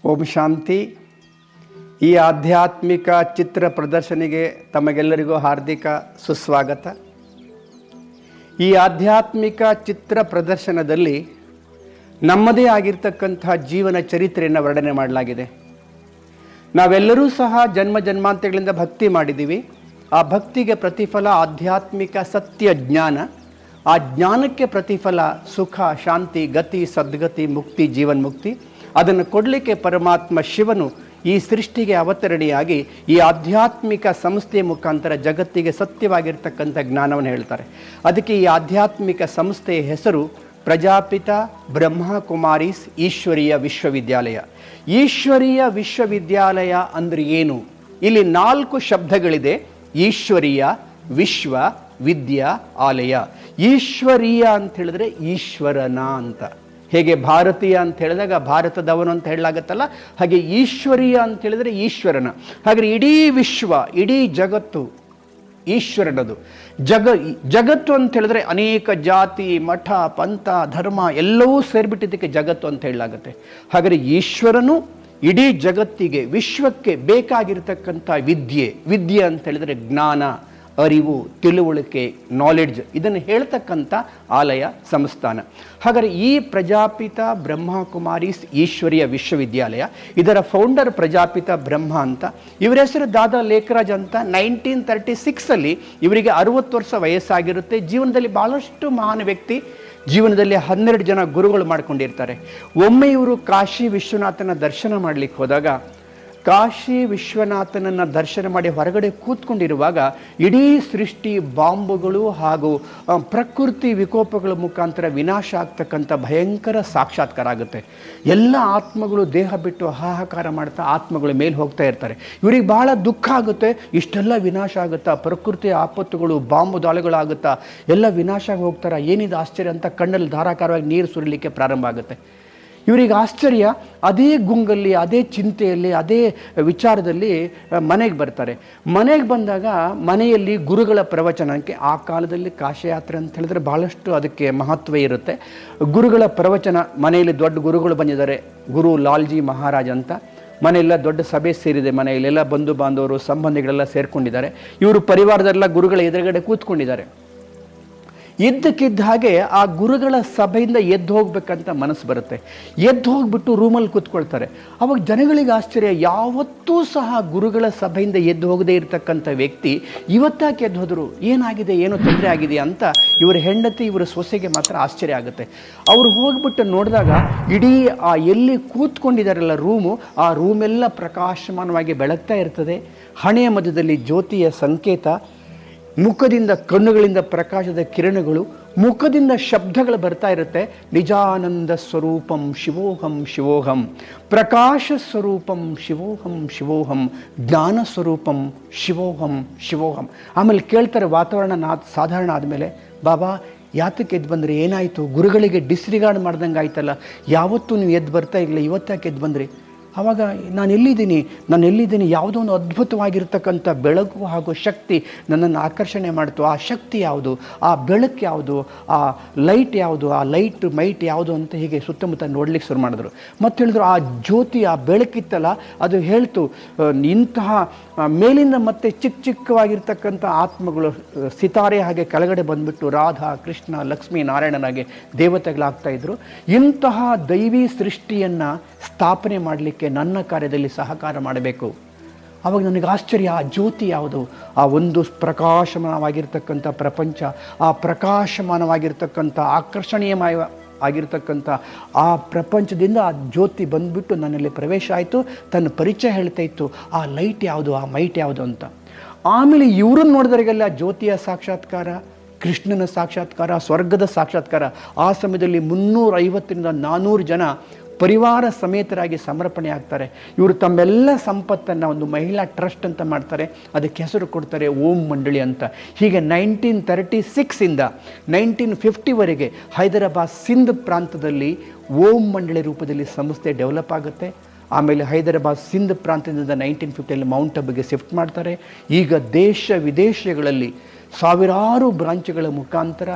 ಓಂ ಶಾಂತಿ. ಈ ಆಧ್ಯಾತ್ಮಿಕ ಚಿತ್ರ ಪ್ರದರ್ಶನಿಗೆ ತಮಗೆಲ್ಲರಿಗೂ ಹಾರ್ದಿಕ ಸುಸ್ವಾಗತ. ಈ ಆಧ್ಯಾತ್ಮಿಕ ಚಿತ್ರ ಪ್ರದರ್ಶನದಲ್ಲಿ ನಮ್ಮದೇ ಆಗಿರ್ತಕ್ಕಂಥ ಜೀವನ ಚರಿತ್ರೆಯನ್ನು ವರ್ಣನೆ ಮಾಡಲಾಗಿದೆ. ನಾವೆಲ್ಲರೂ ಸಹ ಜನ್ಮ ಜನ್ಮಾಂತರಗಳಿಂದ ಭಕ್ತಿ ಮಾಡಿದ್ದೀವಿ. ಆ ಭಕ್ತಿಗೆ ಪ್ರತಿಫಲ ಆಧ್ಯಾತ್ಮಿಕ ಸತ್ಯ ಜ್ಞಾನ. ಆ ಜ್ಞಾನಕ್ಕೆ ಪ್ರತಿಫಲ ಸುಖ, ಶಾಂತಿ, ಗತಿ, ಸದ್ಗತಿ, ಮುಕ್ತಿ, ಜೀವನ್ಮುಕ್ತಿ. ಅದನ್ನು ಕೊಡಲಿಕ್ಕೆ ಪರಮಾತ್ಮ ಶಿವನು ಈ ಸೃಷ್ಟಿಗೆ ಅವತರಣೆಯಾಗಿ ಈ ಆಧ್ಯಾತ್ಮಿಕ ಸಂಸ್ಥೆಯ ಮುಖಾಂತರ ಜಗತ್ತಿಗೆ ಸತ್ಯವಾಗಿರ್ತಕ್ಕಂಥ ಜ್ಞಾನವನ್ನು ಹೇಳ್ತಾರೆ. ಅದಕ್ಕೆ ಈ ಆಧ್ಯಾತ್ಮಿಕ ಸಂಸ್ಥೆಯ ಹೆಸರು ಪ್ರಜಾಪಿತ ಬ್ರಹ್ಮಕುಮಾರೀಸ್ ಈಶ್ವರೀಯ ವಿಶ್ವವಿದ್ಯಾಲಯ. ಈಶ್ವರೀಯ ವಿಶ್ವವಿದ್ಯಾಲಯ ಅಂದರೆ ಏನು? ಇಲ್ಲಿ 4 ಶಬ್ದಗಳಿದೆ. ಈಶ್ವರೀಯ, ವಿಶ್ವ, ವಿದ್ಯಾ, ಆಲಯ. ಈಶ್ವರೀಯ ಅಂತ ಹೇಳಿದ್ರೆ ಈಶ್ವರನ ಅಂತ. ಹೇಗೆ ಭಾರತೀಯ ಅಂತ ಹೇಳಿದಾಗ ಭಾರತದವನು ಅಂತ ಹೇಳಲಾಗತ್ತಲ್ಲ, ಹಾಗೆ ಈಶ್ವರೀಯ ಅಂತ ಹೇಳಿದರೆ ಈಶ್ವರನ. ಹಾಗೆ ಇಡೀ ವಿಶ್ವ, ಇಡೀ ಜಗತ್ತು ಈಶ್ವರನದು. ಜಗತ್ತು ಅಂತ ಹೇಳಿದ್ರೆ ಅನೇಕ ಜಾತಿ, ಮಠ, ಪಂಥ, ಧರ್ಮ ಎಲ್ಲವೂ ಸೇರಿಬಿಟ್ಟಿದ್ದಕ್ಕೆ ಜಗತ್ತು ಅಂತ ಹೇಳಲಾಗತ್ತೆ. ಹಾಗಾದರೆ ಈಶ್ವರನು ಇಡೀ ಜಗತ್ತಿಗೆ, ವಿಶ್ವಕ್ಕೆ ಬೇಕಾಗಿರ್ತಕ್ಕಂಥ ವಿದ್ಯೆ ಅಂತ ಹೇಳಿದರೆ ಜ್ಞಾನ, ಅರಿವು, ತಿಳುವಳಿಕೆ, ನಾಲೆಡ್ಜ್, ಇದನ್ನು ಹೇಳ್ತಕ್ಕಂಥ ಆಲಯ, ಸಂಸ್ಥಾನ. ಹಾಗಾದರೆ ಈ ಪ್ರಜಾಪಿತ ಬ್ರಹ್ಮಕುಮಾರೀಸ್ ಈಶ್ವರೀಯ ವಿಶ್ವವಿದ್ಯಾಲಯ, ಇದರ ಫೌಂಡರ್ ಪ್ರಜಾಪಿತ ಬ್ರಹ್ಮ ಅಂತ. ಇವರ ಹೆಸರು ದಾದಾ ಲೇಖರಾಜ್ ಅಂತ. 1936 ಇವರಿಗೆ 60 ವರ್ಷ ವಯಸ್ಸಾಗಿರುತ್ತೆ. ಜೀವನದಲ್ಲಿ ಭಾಳಷ್ಟು ಮಹಾನ್ ವ್ಯಕ್ತಿ. ಜೀವನದಲ್ಲಿ 12 ಜನ ಗುರುಗಳು ಮಾಡ್ಕೊಂಡಿರ್ತಾರೆ. ಒಮ್ಮೆ ಇವರು ಕಾಶಿ ವಿಶ್ವನಾಥನ ದರ್ಶನ ಮಾಡಲಿಕ್ಕೆ ಹೋದಾಗ, ಕಾಶಿ ವಿಶ್ವನಾಥನನ್ನು ದರ್ಶನ ಮಾಡಿ ಹೊರಗಡೆ ಕೂತ್ಕೊಂಡಿರುವಾಗ ಇಡೀ ಸೃಷ್ಟಿ ಬಾಂಬುಗಳು ಹಾಗೂ ಪ್ರಕೃತಿ ವಿಕೋಪಗಳ ಮುಖಾಂತರ ವಿನಾಶ ಆಗ್ತಕ್ಕಂಥ ಭಯಂಕರ ಸಾಕ್ಷಾತ್ಕಾರ ಆಗುತ್ತೆ. ಎಲ್ಲ ಆತ್ಮಗಳು ದೇಹ ಬಿಟ್ಟು ಹಾಹಾಕಾರ ಮಾಡ್ತಾ ಆತ್ಮಗಳ ಮೇಲೆ ಹೋಗ್ತಾ ಇರ್ತಾರೆ. ಇವರಿಗೆ ಬಹಳ ದುಃಖ ಆಗುತ್ತೆ. ಇಷ್ಟೆಲ್ಲ ವಿನಾಶ ಆಗುತ್ತಾ, ಪ್ರಕೃತಿ ಆಪತ್ತುಗಳು, ಬಾಂಬು ದಾಳಿಗಳಾಗುತ್ತಾ, ಎಲ್ಲ ವಿನಾಶ ಆಗಿ ಹೋಗ್ತಾರ, ಏನಿದು ಆಶ್ಚರ್ಯ ಅಂತ ಕಣ್ಣಲ್ಲಿ ಧಾರಾಕಾರವಾಗಿ ನೀರು ಸುರಿಲಿಕ್ಕೆ ಪ್ರಾರಂಭ ಆಗುತ್ತೆ. ಇವರಿಗೆ ಆಶ್ಚರ್ಯ. ಅದೇ ಗುಂಗಲ್ಲಿ, ಅದೇ ಚಿಂತೆಯಲ್ಲಿ, ಅದೇ ವಿಚಾರದಲ್ಲಿ ಮನೆಗೆ ಬರ್ತಾರೆ. ಮನೆಗೆ ಬಂದಾಗ ಮನೆಯಲ್ಲಿ ಗುರುಗಳ ಪ್ರವಚನಕ್ಕೆ, ಆ ಕಾಲದಲ್ಲಿ ಕಾಶಯಾತ್ರೆ ಅಂತ ಹೇಳಿದ್ರೆ ಭಾಳಷ್ಟು ಅದಕ್ಕೆ ಮಹತ್ವ ಇರುತ್ತೆ. ಗುರುಗಳ ಪ್ರವಚನ, ಮನೆಯಲ್ಲಿ ದೊಡ್ಡ ಗುರುಗಳು ಬಂದಿದ್ದಾರೆ. ಗುರು ಲಾಲ್ಜಿ ಮಹಾರಾಜ್ ಅಂತ. ಮನೆಯೆಲ್ಲ ದೊಡ್ಡ ಸಭೆ ಸೇರಿದೆ. ಮನೆಯಲ್ಲೆಲ್ಲ ಬಂಧು ಬಾಂಧವರು, ಸಂಬಂಧಿಗಳೆಲ್ಲ ಸೇರ್ಕೊಂಡಿದ್ದಾರೆ. ಇವರು ಪರಿವಾರದೆಲ್ಲ ಗುರುಗಳ ಎದುರುಗಡೆ ಕೂತ್ಕೊಂಡಿದ್ದಾರೆ. ಇದ್ದಕ್ಕಿದ್ದ ಹಾಗೆ ಆ ಗುರುಗಳ ಸಭೆಯಿಂದ ಎದ್ದು ಹೋಗ್ಬೇಕಂತ ಮನಸ್ಸು ಬರುತ್ತೆ. ಎದ್ದು ಹೋಗ್ಬಿಟ್ಟು ರೂಮಲ್ಲಿ ಕೂತ್ಕೊಳ್ತಾರೆ. ಅವಾಗ ಜನಗಳಿಗೆ ಆಶ್ಚರ್ಯ, ಯಾವತ್ತೂ ಸಹ ಗುರುಗಳ ಸಭೆಯಿಂದ ಎದ್ದು ಹೋಗದೇ ಇರತಕ್ಕಂಥ ವ್ಯಕ್ತಿ ಇವತ್ತಾಕೆ ಎದ್ದು ಹೋದರು, ಏನಾಗಿದೆ, ಏನೋ ತೊಂದರೆ ಆಗಿದೆ ಅಂತ ಇವರ ಹೆಂಡತಿ, ಇವರ ಸೊಸೆಗೆ ಮಾತ್ರ ಆಶ್ಚರ್ಯ ಆಗುತ್ತೆ. ಅವರು ಹೋಗ್ಬಿಟ್ಟು ನೋಡಿದಾಗ ಇಡೀ ಆ ಎಲ್ಲಿ ಕೂತ್ಕೊಂಡಿದ್ದಾರಲ್ಲ ರೂಮು, ಆ ರೂಮೆಲ್ಲ ಪ್ರಕಾಶಮಾನವಾಗಿ ಬೆಳಗ್ತಾ ಇರ್ತದೆ. ಹಣೆಯ ಮಧ್ಯದಲ್ಲಿ ಜ್ಯೋತಿಯ ಸಂಕೇತ, ಮುಖದಿಂದ, ಕಣ್ಣುಗಳಿಂದ ಪ್ರಕಾಶದ ಕಿರಣಗಳು, ಮುಖದಿಂದ ಶಬ್ದಗಳು ಬರ್ತಾ ಇರುತ್ತೆ. ನಿಜಾನಂದ ಸ್ವರೂಪಂ ಶಿವೋಹಂ ಶಿವೋಹಂ, ಪ್ರಕಾಶ ಸ್ವರೂಪಂ ಶಿವೋಹಂ ಶಿವೋಹಂ, ಜ್ಞಾನ ಸ್ವರೂಪಂ ಶಿವೋಹಂ ಶಿವೋಹಂ. ಆಮೇಲೆ ಕೇಳ್ತಾರೆ, ವಾತಾವರಣ ಸಾಧಾರಣ ಆದಮೇಲೆ, ಬಾಬಾ ಯಾತಕ್ಕೆ ಎದ್ದು ಬಂದ್ರಿ, ಏನಾಯಿತು? ಗುರುಗಳಿಗೆ ಡಿಸ್ರಿಗಾರ್ಡ್ ಮಾಡ್ದಂಗೆ ಆಯ್ತಲ್ಲ, ಯಾವತ್ತೂ ನೀವು ಎದ್ದು ಬರ್ತಾ ಇಲ್ಲ, ಇವತ್ತಾಕೆ ಎದ್ದು ಬಂದ್ರಿ? ಆವಾಗ ನಾನು ಎಲ್ಲಿದ್ದೀನಿ, ಯಾವುದೋ ಒಂದು ಅದ್ಭುತವಾಗಿರ್ತಕ್ಕಂಥ ಬೆಳಕು ಹಾಗೂ ಶಕ್ತಿ ನನ್ನನ್ನು ಆಕರ್ಷಣೆ ಮಾಡ್ತು. ಆ ಶಕ್ತಿ ಯಾವುದು, ಆ ಬೆಳಕು ಯಾವುದು, ಆ ಲೈಟ್ ಯಾವುದು, ಆ ಮೈಟ್ ಯಾವುದು ಅಂತ ಹೀಗೆ ಸುತ್ತಮುತ್ತ ನೋಡ್ಲಿಕ್ಕೆ ಶುರು ಮಾಡಿದ್ರು. ಮತ್ತು ಹೇಳಿದ್ರು, ಆ ಜ್ಯೋತಿ, ಆ ಬೆಳಕಿತ್ತಲ್ಲ, ಅದು ಹೇಳ್ತು, ಇಂತಹ ಮೇಲಿಂದ ಮತ್ತೆ ಚಿಕ್ಕವಾಗಿರ್ತಕ್ಕಂಥ ಆತ್ಮಗಳು ಸಿತಾರೆ ಹಾಗೆ ಕೆಳಗಡೆ ಬಂದುಬಿಟ್ಟು ರಾಧಾ, ಕೃಷ್ಣ, ಲಕ್ಷ್ಮೀ ನಾರಾಯಣನಾಗೆ ದೇವತೆಗಳಾಗ್ತಾ ಇದ್ರು. ಇಂತಹ ದೈವಿ ಸೃಷ್ಟಿಯನ್ನು ಸ್ಥಾಪನೆ ಮಾಡಲಿಕ್ಕೆ ನನ್ನ ಕಾರ್ಯದಲ್ಲಿ ಸಹಕಾರ ಮಾಡಬೇಕು. ಆವಾಗ ನನಗೆ ಆಶ್ಚರ್ಯ, ಆ ಜ್ಯೋತಿ ಯಾವುದು? ಆ ಒಂದು ಪ್ರಕಾಶಮಾನವಾಗಿರ್ತಕ್ಕಂಥ ಪ್ರಪಂಚ, ಆ ಪ್ರಕಾಶಮಾನವಾಗಿರ್ತಕ್ಕಂಥ ಆಕರ್ಷಣೀಯಮಯ ಆಗಿರ್ತಕ್ಕಂಥ ಆ ಪ್ರಪಂಚದಿಂದ ಆ ಜ್ಯೋತಿ ಬಂದುಬಿಟ್ಟು ನನ್ನಲ್ಲಿ ಪ್ರವೇಶ ಆಯಿತು. ತನ್ನ ಪರಿಚಯ ಹೇಳ್ತಾ ಇತ್ತು, ಆ ಲೈಟ್ ಯಾವುದು, ಆ ಮೈಟ್ ಯಾವುದು ಅಂತ. ಆಮೇಲೆ ಇವ್ರನ್ನ ನೋಡಿದವರಿಗೆಲ್ಲ ಜ್ಯೋತಿಯ ಸಾಕ್ಷಾತ್ಕಾರ, ಕೃಷ್ಣನ ಸಾಕ್ಷಾತ್ಕಾರ, ಸ್ವರ್ಗದ ಸಾಕ್ಷಾತ್ಕಾರ. ಆ ಸಮಯದಲ್ಲಿ 350ರಿಂದ 400 ಜನ ಪರಿವಾರ ಸಮೇತರಾಗಿ ಸಮರ್ಪಣೆ ಆಗ್ತಾರೆ. ಇವರು ತಮ್ಮೆಲ್ಲ ಸಂಪತ್ತನ್ನು ಒಂದು ಮಹಿಳಾ ಟ್ರಸ್ಟ್ ಅಂತ ಮಾಡ್ತಾರೆ. ಅದಕ್ಕೆ ಹೆಸರು ಕೊಡ್ತಾರೆ ಓಂ ಮಂಡಳಿ ಅಂತ. ಹೀಗೆ 1936ಇಂದ 1950ವರೆಗೆ ಹೈದರಾಬಾದ್ ಸಿಂಧ್ ಪ್ರಾಂತದಲ್ಲಿ ಓಂ ಮಂಡಳಿ ರೂಪದಲ್ಲಿ ಸಂಸ್ಥೆ ಡೆವಲಪ್ ಆಗುತ್ತೆ. ಆಮೇಲೆ ಹೈದರಾಬಾದ್ ಸಿಂಧ್ ಪ್ರಾಂತ್ಯದಿಂದ 1950 ಮೌಂಟ್ ಅಬುಗೆ ಶಿಫ್ಟ್ ಮಾಡ್ತಾರೆ. ಈಗ ದೇಶ ವಿದೇಶಗಳಲ್ಲಿ ಸಾವಿರಾರು ಬ್ರಾಂಚ್ಗಳ ಮುಖಾಂತರ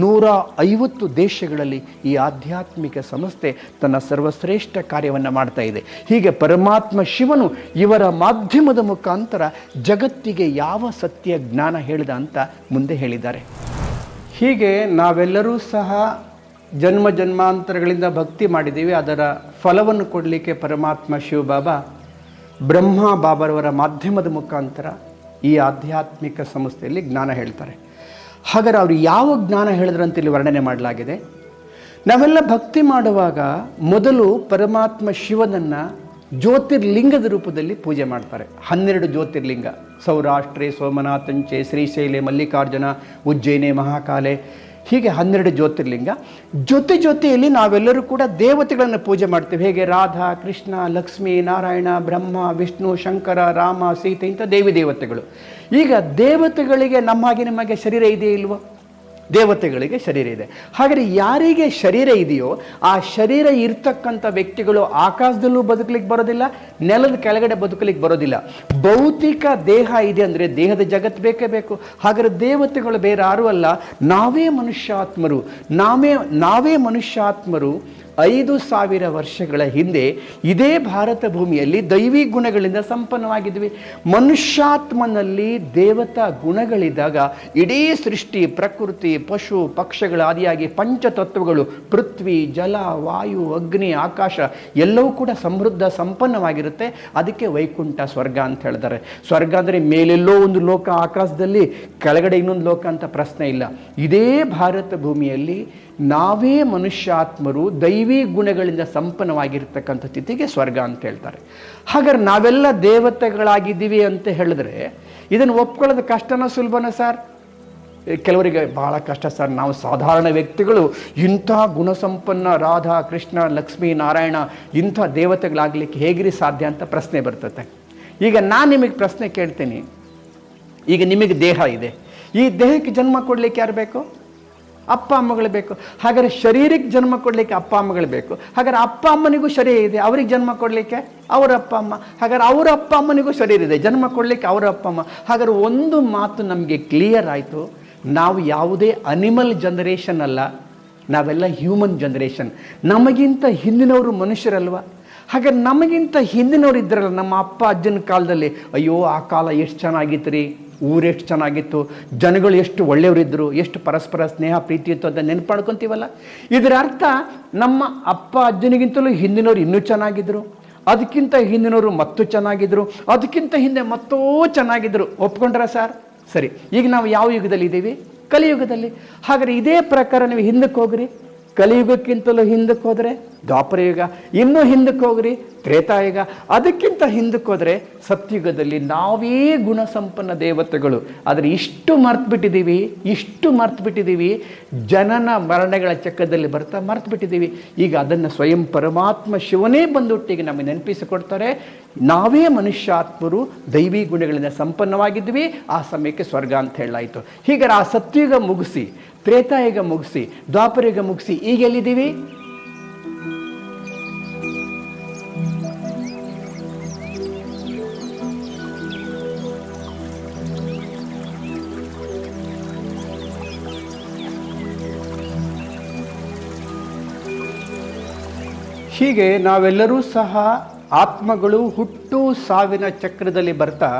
150 ದೇಶಗಳಲ್ಲಿ ಈ ಆಧ್ಯಾತ್ಮಿಕ ಸಂಸ್ಥೆ ತನ್ನ ಸರ್ವಶ್ರೇಷ್ಠ ಕಾರ್ಯವನ್ನು ಮಾಡ್ತಾ ಇದೆ. ಹೀಗೆ ಪರಮಾತ್ಮ ಶಿವನು ಇವರ ಮಾಧ್ಯಮದ ಮುಖಾಂತರ ಜಗತ್ತಿಗೆ ಯಾವ ಸತ್ಯ ಜ್ಞಾನ ಹೇಳಿದ ಅಂತ ಮುಂದೆ ಹೇಳಿದ್ದಾರೆ. ಹೀಗೆ ನಾವೆಲ್ಲರೂ ಸಹ ಜನ್ಮ ಜನ್ಮಾಂತರಗಳಿಂದ ಭಕ್ತಿ ಮಾಡಿದ್ದೀವಿ. ಅದರ ಫಲವನ್ನು ಕೊಡಲಿಕ್ಕೆ ಪರಮಾತ್ಮ ಶಿವಬಾಬಾ ಬ್ರಹ್ಮ ಬಾಬರವರ ಮಾಧ್ಯಮದ ಮುಖಾಂತರ ಈ ಆಧ್ಯಾತ್ಮಿಕ ಸಂಸ್ಥೆಯಲ್ಲಿ ಜ್ಞಾನ ಹೇಳ್ತಾರೆ. ಹಾಗಾದರೆ ಅವರು ಯಾವ ಜ್ಞಾನ ಹೇಳಿದ್ರಂತ ಇಲ್ಲಿ ವರ್ಣನೆ ಮಾಡಲಾಗಿದೆ. ನಾವೆಲ್ಲ ಭಕ್ತಿ ಮಾಡುವಾಗ ಮೊದಲು ಪರಮಾತ್ಮ ಶಿವನನ್ನು ಜ್ಯೋತಿರ್ಲಿಂಗದ ರೂಪದಲ್ಲಿ ಪೂಜೆ ಮಾಡ್ತಾರೆ. 12 ಜ್ಯೋತಿರ್ಲಿಂಗ, ಸೌರಾಷ್ಟ್ರೆ ಸೋಮನಾಥಂಚೆ, ಶ್ರೀಶೈಲೆ ಮಲ್ಲಿಕಾರ್ಜುನ, ಉಜ್ಜಯಿನಿ ಮಹಾಕಾಲೆ, ಹೀಗೆ 12 ಜ್ಯೋತಿರ್ಲಿಂಗ. ಜೊತೆಯಲ್ಲಿ ನಾವೆಲ್ಲರೂ ಕೂಡ ದೇವತೆಗಳನ್ನು ಪೂಜೆ ಮಾಡ್ತೇವೆ. ಹೇಗೆ ರಾಧಾ, ಕೃಷ್ಣ, ಲಕ್ಷ್ಮೀ, ನಾರಾಯಣ, ಬ್ರಹ್ಮ, ವಿಷ್ಣು, ಶಂಕರ, ರಾಮ, ಸೀತೆ, ಇಂಥ ದೇವತೆಗಳು. ಈಗ ದೇವತೆಗಳಿಗೆ ನಮ್ಮ ಹಾಗೆ ನಿಮಗೆ ಶರೀರ ಇದೆಯೇ ಇಲ್ವೋ? ದೇವತೆಗಳಿಗೆ ಶರೀರ ಇದೆ. ಹಾಗಾದರೆ ಯಾರಿಗೆ ಶರೀರ ಇದೆಯೋ ಆ ಶರೀರ ಇರ್ತಕ್ಕಂಥ ವ್ಯಕ್ತಿಗಳು ಆಕಾಶದಲ್ಲೂ ಬದುಕಲಿಕ್ಕೆ ಬರೋದಿಲ್ಲ, ನೆಲದ ಕೆಳಗಡೆ ಬದುಕಲಿಕ್ಕೆ ಬರೋದಿಲ್ಲ. ಭೌತಿಕ ದೇಹ ಇದೆ ಅಂದರೆ ದೇಹದ ಜಗತ್ತು ಬೇಕೇ ಬೇಕು. ಹಾಗಾದರೆ ದೇವತೆಗಳು ಬೇರೆ ಯಾರೂ ಅಲ್ಲ, ನಾವೇ ಮನುಷ್ಯಾತ್ಮರು 5000 ವರ್ಷಗಳ ಹಿಂದೆ ಇದೇ ಭಾರತ ಭೂಮಿಯಲ್ಲಿ ದೈವಿ ಗುಣಗಳಿಂದ ಸಂಪನ್ನವಾಗಿದ್ವಿ. ಮನುಷ್ಯಾತ್ಮನಲ್ಲಿ ದೇವತಾ ಗುಣಗಳಿದ್ದಾಗ ಇಡೀ ಸೃಷ್ಟಿ, ಪ್ರಕೃತಿ, ಪಶು ಪಕ್ಷಗಳ ಆದಿಯಾಗಿ ಪಂಚತತ್ವಗಳು, ಪೃಥ್ವಿ, ಜಲ, ವಾಯು, ಅಗ್ನಿ, ಆಕಾಶ ಎಲ್ಲವೂ ಕೂಡ ಸಮೃದ್ಧ ಸಂಪನ್ನವಾಗಿರುತ್ತೆ. ಅದಕ್ಕೆ ವೈಕುಂಠ, ಸ್ವರ್ಗ ಅಂತ ಹೇಳ್ತಾರೆ. ಸ್ವರ್ಗ ಅಂದರೆ ಮೇಲೆಲ್ಲೋ ಒಂದು ಲೋಕ ಆಕಾಶದಲ್ಲಿ, ಕೆಳಗಡೆ ಇನ್ನೊಂದು ಲೋಕ ಅಂತ ಪ್ರಶ್ನೆ ಇಲ್ಲ. ಇದೇ ಭಾರತ ಭೂಮಿಯಲ್ಲಿ ನಾವೇ ಮನುಷ್ಯಾತ್ಮರು ದೈವಿ ಗುಣಗಳಿಂದ ಸಂಪನ್ನವಾಗಿರ್ತಕ್ಕಂಥ ಸ್ಥಿತಿಗೆ ಸ್ವರ್ಗ ಅಂತ ಹೇಳ್ತಾರೆ. ಹಾಗಾದ್ರೆ ನಾವೆಲ್ಲ ದೇವತೆಗಳಾಗಿದ್ದೀವಿ ಅಂತ ಹೇಳಿದ್ರೆ ಇದನ್ನು ಒಪ್ಕೊಳ್ಳೋದು ಕಷ್ಟನ ಸುಲಭನ ಸರ್? ಕೆಲವರಿಗೆ ಬಹಳ ಕಷ್ಟ ಸರ್. ನಾವು ಸಾಧಾರಣ ವ್ಯಕ್ತಿಗಳು ಇಂಥ ಗುಣಸಂಪನ್ನ ರಾಧಾ, ಕೃಷ್ಣ, ಲಕ್ಷ್ಮೀ, ನಾರಾಯಣ ಇಂಥ ದೇವತೆಗಳಾಗಲಿಕ್ಕೆ ಹೇಗಿರಿ ಸಾಧ್ಯ ಅಂತ ಪ್ರಶ್ನೆ ಬರ್ತದೆ. ಈಗ ನಾನು ನಿಮಗೆ ಪ್ರಶ್ನೆ ಕೇಳ್ತೀನಿ. ಈಗ ನಿಮಗೆ ದೇಹ ಇದೆ, ಈ ದೇಹಕ್ಕೆ ಜನ್ಮ ಕೊಡಲಿಕ್ಕೆ ಯಾರು ಬೇಕು? ಅಪ್ಪ ಅಮ್ಮಗಳು ಬೇಕು. ಹಾಗಾದರೆ ಶರೀರಕ್ಕೆ ಜನ್ಮ ಕೊಡಲಿಕ್ಕೆ ಅಪ್ಪ ಅಮ್ಮಗಳು ಬೇಕು. ಹಾಗಾದ್ರೆ ಅಪ್ಪ ಅಮ್ಮನಿಗೂ ಶರೀರ ಇದೆ, ಅವ್ರಿಗೆ ಜನ್ಮ ಕೊಡಲಿಕ್ಕೆ ಅವರ ಅಪ್ಪ ಅಮ್ಮ. ಹಾಗಾದ್ರೆ ಅವರ ಅಪ್ಪ ಅಮ್ಮನಿಗೂ ಶರೀರ ಇದೆ, ಜನ್ಮ ಕೊಡಲಿಕ್ಕೆ ಅವರ ಅಪ್ಪ ಅಮ್ಮ. ಹಾಗಾದ್ರೆ ಒಂದು ಮಾತು ನಮಗೆ ಕ್ಲಿಯರ್ ಆಯಿತು, ನಾವು ಯಾವುದೇ ಅನಿಮಲ್ ಜನರೇಷನ್ ಅಲ್ಲ, ನಾವೆಲ್ಲ ಹ್ಯೂಮನ್ ಜನರೇಷನ್. ನಮಗಿಂತ ಹಿಂದಿನವರು ಮನುಷ್ಯರಲ್ವ? ಹಾಗಾದ್ರೆ ನಮಗಿಂತ ಹಿಂದಿನವರು ಇದ್ರಲ್ಲ, ನಮ್ಮ ಅಪ್ಪ ಅಜ್ಜನ ಕಾಲದಲ್ಲಿ, ಅಯ್ಯೋ ಆ ಕಾಲ ಎಷ್ಟು ಚೆನ್ನಾಗಿತ್ತು ರೀ, ಊರೆಷ್ಟು ಚೆನ್ನಾಗಿತ್ತು, ಜನಗಳು ಎಷ್ಟು ಒಳ್ಳೆಯವರಿದ್ದರು, ಎಷ್ಟು ಪರಸ್ಪರ ಸ್ನೇಹ ಪ್ರೀತಿ ಇತ್ತು ಅಂತ ನೆನಪು ಮಾಡ್ಕೊತೀವಲ್ಲ. ಇದರ ಅರ್ಥ ನಮ್ಮ ಅಪ್ಪ ಅಜ್ಜನಿಗಿಂತಲೂ ಹಿಂದಿನವರು ಇನ್ನೂ ಚೆನ್ನಾಗಿದ್ದರು, ಅದಕ್ಕಿಂತ ಹಿಂದಿನವರು ಮತ್ತೂ ಚೆನ್ನಾಗಿದ್ದರು, ಅದಕ್ಕಿಂತ ಹಿಂದೆ ಮತ್ತೂ ಚೆನ್ನಾಗಿದ್ದರು. ಒಪ್ಕೊಂಡ್ರ ಸರ್? ಸರಿ, ಈಗ ನಾವು ಯಾವ ಯುಗದಲ್ಲಿ ಇದ್ದೀವಿ? ಕಲಿಯುಗದಲ್ಲಿ. ಹಾಗಾದರೆ ಇದೇ ಪ್ರಕಾರ ನೀವು ಹಿಂದಕ್ಕೆ ಹೋಗ್ರಿ, ಕಲಿಯುಗಕ್ಕಿಂತಲೂ ಹಿಂದಕ್ಕೆ ಹೋದರೆ ದ್ವಾಪರ ಯುಗ, ಇನ್ನೂ ಹಿಂದಕ್ಕೆ ಹೋಗ್ರಿ ತ್ರೇತಾಯುಗ, ಅದಕ್ಕಿಂತ ಹಿಂದಕ್ಕೆ ಹೋದರೆ ಸತ್ಯುಗದಲ್ಲಿ ನಾವೇ ಗುಣಸಂಪನ್ನ ದೇವತೆಗಳು. ಆದರೆ ಇಷ್ಟು ಮರ್ತ್ಬಿಟ್ಟಿದ್ದೀವಿ, ಜನನ ಮರಣಗಳ ಚಕ್ರದಲ್ಲಿ ಬರ್ತಾ ಮರ್ತ್ಬಿಟ್ಟಿದ್ದೀವಿ. ಈಗ ಅದನ್ನು ಸ್ವಯಂ ಪರಮಾತ್ಮ ಶಿವನೇ ಬಂದೊಟ್ಟಿಗೆ ನಮಗೆ ನೆನಪಿಸಿಕೊಡ್ತಾರೆ. ನಾವೇ ಮನುಷ್ಯಾತ್ಮರು ದೈವಿ ಗುಣಗಳಿಂದ ಸಂಪನ್ನವಾಗಿದ್ವಿ, ಆ ಸಮಯಕ್ಕೆ ಸ್ವರ್ಗ ಅಂತ ಹೇಳಾಯಿತು. ಹೀಗಾರೆ ಆ ಸತ್ಯುಗ ಮುಗಿಸಿ, ತ್ರೇತಾಯುಗ ಮುಗಿಸಿ, ದ್ವಾಪರಯುಗ ಮುಗಿಸಿ, ಈಗ ಎಲ್ಲಿದ್ದೀವಿ? ಹೀಗೆ ನಾವೆಲ್ಲರೂ ಸಹ ಆತ್ಮಗಳು ಹುಟ್ಟು ಸಾವಿನ ಚಕ್ರದಲ್ಲಿ ಬರ್ತಾ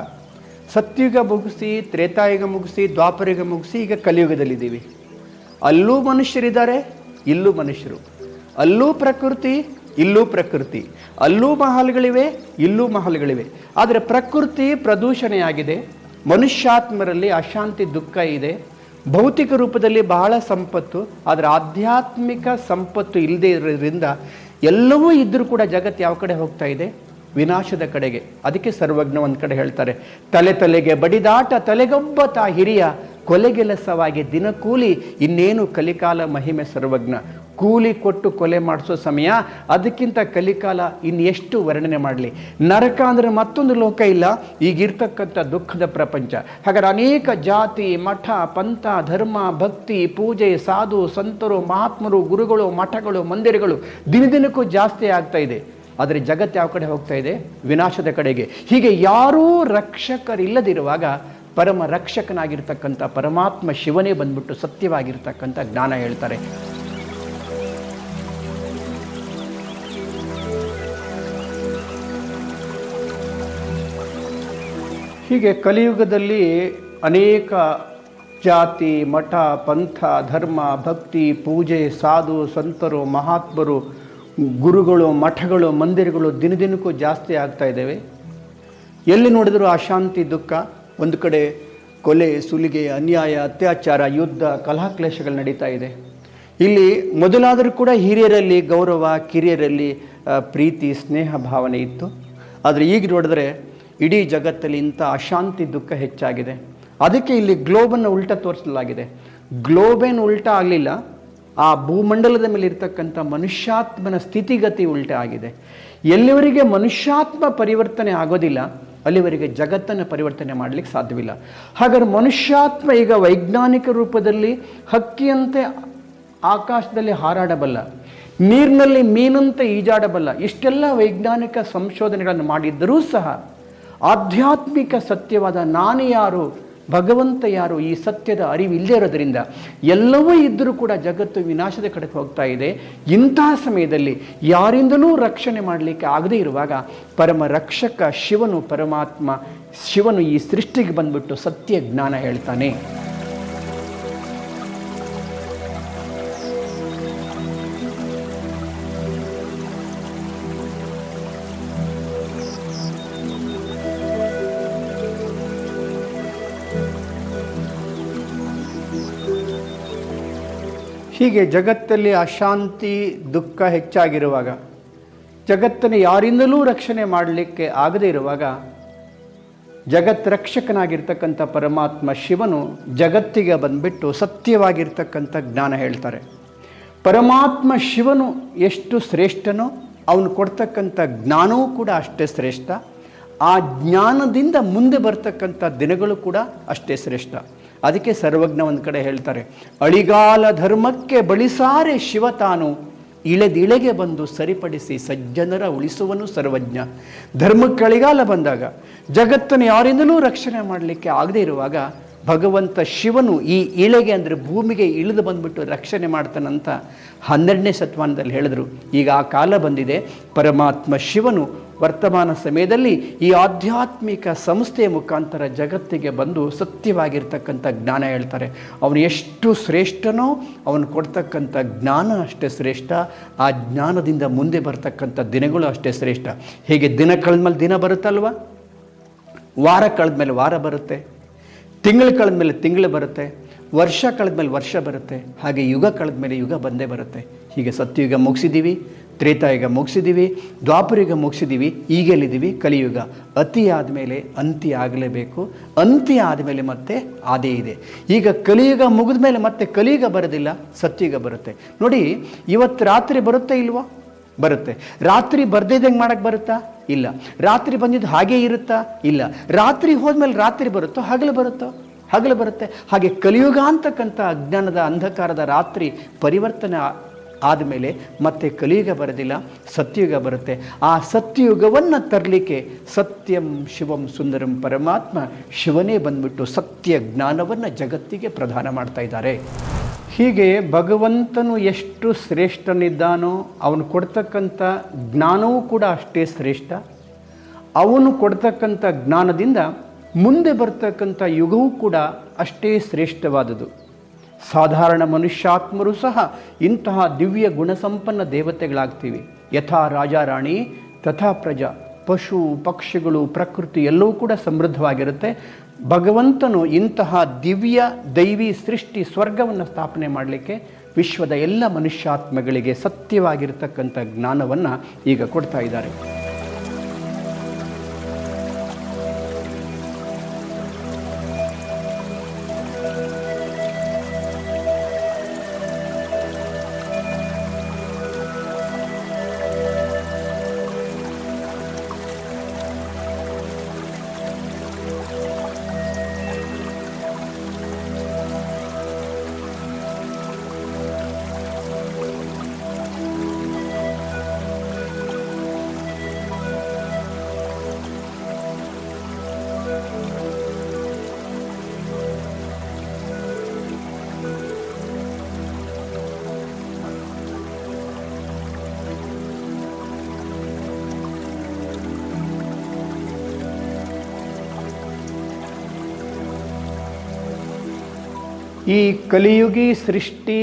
ಸತ್ಯುಗ ಮುಗಿಸಿ, ತ್ರೇತಾಯುಗ ಮುಗಿಸಿ, ದ್ವಾಪರಯುಗ ಮುಗಿಸಿ, ಈಗ ಕಲಿಯುಗದಲ್ಲಿದ್ದೀವಿ. ಅಲ್ಲೂ ಮನುಷ್ಯರಿದ್ದಾರೆ, ಇಲ್ಲೂ ಮನುಷ್ಯರು, ಅಲ್ಲೂ ಪ್ರಕೃತಿ, ಇಲ್ಲೂ ಪ್ರಕೃತಿ, ಅಲ್ಲೂ ಮಹಲ್ಗಳಿವೆ, ಇಲ್ಲೂ ಮಹಲ್ಗಳಿವೆ. ಆದರೆ ಪ್ರಕೃತಿ ಪ್ರದೂಷಣೆಯಾಗಿದೆ, ಮನುಷ್ಯಾತ್ಮರಲ್ಲಿ ಅಶಾಂತಿ, ದುಃಖ ಇದೆ. ಭೌತಿಕ ರೂಪದಲ್ಲಿ ಬಹಳ ಸಂಪತ್ತು, ಆದರೆ ಆಧ್ಯಾತ್ಮಿಕ ಸಂಪತ್ತು ಇಲ್ಲದೆ ಇರೋದ್ರಿಂದ ಎಲ್ಲವೂ ಇದ್ದರೂ ಕೂಡ ಜಗತ್ತು ಯಾವ ಕಡೆ ಹೋಗ್ತಾ ಇದೆ? ವಿನಾಶದ ಕಡೆಗೆ. ಅದಕ್ಕೆ ಸರ್ವಜ್ಞ ಒಂದು ಕಡೆ ಹೇಳ್ತಾರೆ, ತಲೆಗೆ ಬಡಿದಾಟ ತಲೆಗೊಬ್ಬ ತಾ ಹಿರಿಯ, ಕೊಲೆಗೆಲಸವಾಗಿ ದಿನಕೂಲಿ, ಇನ್ನೇನು ಕಲಿಕಾಲ ಮಹಿಮೆ ಸರ್ವಜ್ಞ. ಕೂಲಿ ಕೊಟ್ಟು ಕೊಲೆ ಮಾಡಿಸೋ ಸಮಯ, ಅದಕ್ಕಿಂತ ಕಲಿಕಾಲ ಇನ್ನೆಷ್ಟು ವರ್ಣನೆ ಮಾಡಲಿ. ನರಕ ಅಂದರೆ ಮತ್ತೊಂದು ಲೋಕ ಇಲ್ಲ, ಈಗಿರ್ತಕ್ಕಂಥ ದುಃಖದ ಪ್ರಪಂಚ. ಹಾಗಾದ್ರೆ ಅನೇಕ ಜಾತಿ, ಮಠ, ಪಂಥ, ಧರ್ಮ, ಭಕ್ತಿ, ಪೂಜೆ, ಸಾಧು ಸಂತರು, ಮಹಾತ್ಮರು, ಗುರುಗಳು, ಮಠಗಳು, ಮಂದಿರಗಳು ದಿನದಿನಕ್ಕೂ ಜಾಸ್ತಿ ಆಗ್ತಾ ಇದೆ. ಆದರೆ ಜಗತ್ತು ಯಾವ ಕಡೆ ಹೋಗ್ತಾ ಇದೆ? ವಿನಾಶದ ಕಡೆಗೆ. ಹೀಗೆ ಯಾರೂ ರಕ್ಷಕರಿಲ್ಲದಿರುವಾಗ ಪರಮ ರಕ್ಷಕನಾಗಿರ್ತಕ್ಕಂಥ ಪರಮಾತ್ಮ ಶಿವನೇ ಬಂದ್ಬಿಟ್ಟು ಸತ್ಯವಾಗಿರ್ತಕ್ಕಂಥ ಜ್ಞಾನ ಹೇಳ್ತಾರೆ. ಹೀಗೆ ಕಲಿಯುಗದಲ್ಲಿ ಅನೇಕ ಜಾತಿ, ಮಠ, ಪಂಥ, ಧರ್ಮ, ಭಕ್ತಿ, ಪೂಜೆ, ಸಾಧು ಸಂತರು, ಮಹಾತ್ಮರು, ಗುರುಗಳು, ಮಠಗಳು, ಮಂದಿರಗಳು ದಿನದಿನಕ್ಕೂ ಜಾಸ್ತಿ ಆಗ್ತಾ ಇದ್ದೇವೆ. ಎಲ್ಲಿ ನೋಡಿದರೂ ಅಶಾಂತಿ, ದುಃಖ. ಒಂದು ಕಡೆ ಕೊಲೆ, ಸುಲಿಗೆ, ಅನ್ಯಾಯ, ಅತ್ಯಾಚಾರ, ಯುದ್ಧ, ಕಲಹಕ್ಲೇಶಗಳು ನಡೀತಾ ಇದೆ. ಇಲ್ಲಿ ಮೊದಲಾದರೂ ಕೂಡ ಹಿರಿಯರಲ್ಲಿ ಗೌರವ, ಕಿರಿಯರಲ್ಲಿ ಪ್ರೀತಿ, ಸ್ನೇಹ ಭಾವನೆ ಇತ್ತು. ಆದರೆ ಈಗ ನೋಡಿದ್ರೆ ಇಡೀ ಜಗತ್ತಲ್ಲಿ ಇಂಥ ಅಶಾಂತಿ, ದುಃಖ ಹೆಚ್ಚಾಗಿದೆ. ಅದಕ್ಕೆ ಇಲ್ಲಿ ಗ್ಲೋಬನ್ನು ಉಲ್ಟಾ ತೋರಿಸಲಾಗಿದೆ. ಗ್ಲೋಬೇನು ಉಲ್ಟಾ ಆಗಲಿಲ್ಲ, ಆ ಭೂಮಂಡಲದ ಮೇಲೆ ಇರ್ತಕ್ಕಂಥ ಮನುಷ್ಯಾತ್ಮನ ಸ್ಥಿತಿಗತಿ ಉಲ್ಟಾ ಆಗಿದೆ. ಎಲ್ಲಿವರೆಗೆ ಮನುಷ್ಯಾತ್ಮ ಪರಿವರ್ತನೆ ಆಗೋದಿಲ್ಲ ಅಲ್ಲಿವರೆಗೆ ಜಗತ್ತನ್ನು ಪರಿವರ್ತನೆ ಮಾಡಲಿಕ್ಕೆ ಸಾಧ್ಯವಿಲ್ಲ. ಹಾಗಾದ್ರೆ ಮನುಷ್ಯಾತ್ಮ ಈಗ ವೈಜ್ಞಾನಿಕ ರೂಪದಲ್ಲಿ ಹಕ್ಕಿಯಂತೆ ಆಕಾಶದಲ್ಲಿ ಹಾರಾಡಬಲ್ಲ, ನೀರಿನಲ್ಲಿ ಮೀನಂತೆ ಈಜಾಡಬಲ್ಲ. ಇಷ್ಟೆಲ್ಲ ವೈಜ್ಞಾನಿಕ ಸಂಶೋಧನೆಗಳನ್ನು ಮಾಡಿದ್ದರೂ ಸಹ ಆಧ್ಯಾತ್ಮಿಕ ಸತ್ಯವಾದ ನಾನು ಯಾರು, ಭಗವಂತ ಯಾರು, ಈ ಸತ್ಯದ ಅರಿವು ಇಲ್ಲದೇ ಇರೋದರಿಂದ ಎಲ್ಲವೂ ಇದ್ದರೂ ಕೂಡ ಜಗತ್ತು ವಿನಾಶದ ಕಡೆಗೆ ಹೋಗ್ತಾ ಇದೆ. ಇಂತಹ ಸಮಯದಲ್ಲಿ ಯಾರಿಂದಲೂ ರಕ್ಷಣೆ ಮಾಡಲಿಕ್ಕೆ ಆಗದೇ ಇರುವಾಗ ಪರಮ ರಕ್ಷಕ ಶಿವನು, ಪರಮಾತ್ಮ ಶಿವನು ಈ ಸೃಷ್ಟಿಗೆ ಬಂದ್ಬಿಟ್ಟು ಸತ್ಯ ಜ್ಞಾನ ಹೇಳ್ತಾನೆ. ಹೀಗೆ ಜಗತ್ತಲ್ಲಿ ಅಶಾಂತಿ, ದುಃಖ ಹೆಚ್ಚಾಗಿರುವಾಗ, ಜಗತ್ತನ್ನು ಯಾರಿಂದಲೂ ರಕ್ಷಣೆ ಮಾಡಲಿಕ್ಕೆ ಆಗದೇ ಇರುವಾಗ ಜಗತ್ ರಕ್ಷಕನಾಗಿರ್ತಕ್ಕಂಥ ಪರಮಾತ್ಮ ಶಿವನು ಜಗತ್ತಿಗೆ ಬಂದುಬಿಟ್ಟು ಸತ್ಯವಾಗಿರ್ತಕ್ಕಂಥ ಜ್ಞಾನ ಹೇಳ್ತಾರೆ. ಪರಮಾತ್ಮ ಶಿವನು ಎಷ್ಟು ಶ್ರೇಷ್ಠನೋ ಅವನು ಕೊಡ್ತಕ್ಕಂಥ ಜ್ಞಾನವೂ ಕೂಡ ಅಷ್ಟೇ ಶ್ರೇಷ್ಠ. ಆ ಜ್ಞಾನದಿಂದ ಮುಂದೆ ಬರ್ತಕ್ಕಂಥ ದಿನಗಳು ಕೂಡ ಅಷ್ಟೇ ಶ್ರೇಷ್ಠ. ಅದಕ್ಕೆ ಸರ್ವಜ್ಞ ಒಂದು ಕಡೆ ಹೇಳ್ತಾರೆ, ಅಳಿಗಾಲ ಧರ್ಮಕ್ಕೆ ಬಳಿಸಾರೆ ಶಿವ ತಾನು, ಇಳೆದಿಳೆಗೆ ಬಂದು ಸರಿಪಡಿಸಿ ಸಜ್ಜನರ ಉಳಿಸುವನು ಸರ್ವಜ್ಞ. ಧರ್ಮಕ್ಕೆ ಅಳಿಗಾಲ ಬಂದಾಗ, ಜಗತ್ತನ್ನು ಯಾರಿಂದಲೂ ರಕ್ಷಣೆ ಮಾಡಲಿಕ್ಕೆ ಆಗದೇ ಇರುವಾಗ ಭಗವಂತ ಶಿವನು ಈ ಇಳೆಗೆ ಅಂದರೆ ಭೂಮಿಗೆ ಇಳಿದು ಬಂದುಬಿಟ್ಟು ರಕ್ಷಣೆ ಮಾಡ್ತಾನಂತ 12ನೇ ಶತಮಾನದಲ್ಲಿ ಹೇಳಿದ್ರು. ಈಗ ಆ ಕಾಲ ಬಂದಿದೆ. ಪರಮಾತ್ಮ ಶಿವನು ವರ್ತಮಾನ ಸಮಯದಲ್ಲಿ ಈ ಆಧ್ಯಾತ್ಮಿಕ ಸಂಸ್ಥೆಯ ಮುಖಾಂತರ ಜಗತ್ತಿಗೆ ಬಂದು ಸತ್ಯವಾಗಿರ್ತಕ್ಕಂಥ ಜ್ಞಾನ ಹೇಳ್ತಾರೆ. ಅವನು ಎಷ್ಟು ಶ್ರೇಷ್ಠನೋ ಅವನು ಕೊಡ್ತಕ್ಕಂಥ ಜ್ಞಾನ ಅಷ್ಟೇ ಶ್ರೇಷ್ಠ. ಆ ಜ್ಞಾನದಿಂದ ಮುಂದೆ ಬರ್ತಕ್ಕಂಥ ದಿನಗಳು ಅಷ್ಟೇ ಶ್ರೇಷ್ಠ. ಹೇಗೆ ದಿನ ಕಳೆದ್ಮೇಲೆ ದಿನ ಬರುತ್ತಲ್ವ, ವಾರ ಕಳೆದ್ಮೇಲೆ ವಾರ ಬರುತ್ತೆ, ತಿಂಗಳು ಕಳೆದ್ಮೇಲೆ ತಿಂಗಳು ಬರುತ್ತೆ, ವರ್ಷ ಕಳೆದ್ಮೇಲೆ ವರ್ಷ ಬರುತ್ತೆ, ಹಾಗೆ ಯುಗ ಕಳೆದ್ಮೇಲೆ ಯುಗ ಬಂದೇ ಬರುತ್ತೆ. ಹೀಗೆ ಸತ್ಯಯುಗ ಮುಗಿಸಿದ್ದೀವಿ, ತ್ರೇತಾಯುಗ ಮುಗಿಸಿದ್ದೀವಿ, ದ್ವಾಪರಯುಗ ಮುಗಿಸಿದ್ದೀವಿ, ಈಗೆಲ್ಲಿದ್ದೀವಿ ಕಲಿಯುಗ. ಅತಿ ಆದಮೇಲೆ ಅಂತ್ಯ ಆಗಲೇಬೇಕು, ಅಂತ್ಯ ಆದಮೇಲೆ ಮತ್ತೆ ಆದೇ ಇದೆ. ಈಗ ಕಲಿಯುಗ ಮುಗಿದ ಮೇಲೆ ಮತ್ತೆ ಕಲಿಯುಗ ಬರೋದಿಲ್ಲ, ಸತ್ಯಯುಗ ಬರುತ್ತೆ. ನೋಡಿ, ಇವತ್ತು ರಾತ್ರಿ ಬರುತ್ತೆ ಇಲ್ವಾ? ಬರುತ್ತೆ. ರಾತ್ರಿ ಬರ್ದಿದ್ದಂಗೆ ಮಾಡೋಕ್ಕೆ ಬರುತ್ತಾ? ಇಲ್ಲ. ರಾತ್ರಿ ಬಂದಿದ್ದು ಹಾಗೇ ಇರುತ್ತಾ? ಇಲ್ಲ. ರಾತ್ರಿ ಹೋದ್ಮೇಲೆ ರಾತ್ರಿ ಬರುತ್ತೋ, ಹಗಲು ಬರುತ್ತೋ? ಹಗಲು ಬರುತ್ತೆ. ಹಾಗೆ ಕಲಿಯುಗ ಅಂತಕ್ಕಂಥ ಅಜ್ಞಾನದ ಅಂಧಕಾರದ ರಾತ್ರಿ ಪರಿವರ್ತನೆ ಆದಮೇಲೆ ಮತ್ತೆ ಕಲಿಯುಗ ಬರೋದಿಲ್ಲ, ಸತ್ಯಯುಗ ಬರುತ್ತೆ. ಆ ಸತ್ಯಯುಗವನ್ನು ತರಲಿಕ್ಕೆ ಸತ್ಯಂ ಶಿವಂ ಸುಂದರಂ ಪರಮಾತ್ಮ ಶಿವನೇ ಬಂದ್ಬಿಟ್ಟು ಸತ್ಯ ಜ್ಞಾನವನ್ನು ಜಗತ್ತಿಗೆ ಪ್ರದಾನ ಮಾಡ್ತಾ ಇದ್ದಾರೆ. ಹೀಗೆ ಭಗವಂತನು ಎಷ್ಟು ಶ್ರೇಷ್ಠನಿದ್ದಾನೋ ಅವನು ಕೊಡ್ತಕ್ಕಂಥ ಜ್ಞಾನವೂ ಕೂಡ ಅಷ್ಟೇ ಶ್ರೇಷ್ಠ. ಅವನು ಕೊಡ್ತಕ್ಕಂಥ ಜ್ಞಾನದಿಂದ ಮುಂದೆ ಬರ್ತಕ್ಕಂಥ ಯುಗವೂ ಕೂಡ ಅಷ್ಟೇ ಶ್ರೇಷ್ಠವಾದುದು. ಸಾಧಾರಣ ಮನುಷ್ಯಾತ್ಮರು ಸಹ ಇಂತಹ ದಿವ್ಯ ಗುಣಸಂಪನ್ನ ದೇವತೆಗಳಾಗ್ತೀವಿ. ಯಥಾ ರಾಜಾರಾಣಿ ತಥಾ ಪ್ರಜಾ. ಪಶು ಪಕ್ಷಿಗಳು, ಪ್ರಕೃತಿ ಎಲ್ಲವೂ ಕೂಡ ಸಮೃದ್ಧವಾಗಿರುತ್ತೆ. ಭಗವಂತನು ಇಂತಹ ದಿವ್ಯ ದೈವಿ ಸೃಷ್ಟಿ ಸ್ವರ್ಗವನ್ನು ಸ್ಥಾಪನೆ ಮಾಡಲಿಕ್ಕೆ ವಿಶ್ವದ ಎಲ್ಲ ಮನುಷ್ಯಾತ್ಮಗಳಿಗೆ ಸತ್ಯವಾಗಿರ್ತಕ್ಕಂಥ ಜ್ಞಾನವನ್ನು ಈಗ ಕೊಡ್ತಾ ಇದ್ದಾರೆ. ಈ ಕಲಿಯುಗಿ ಸೃಷ್ಟಿ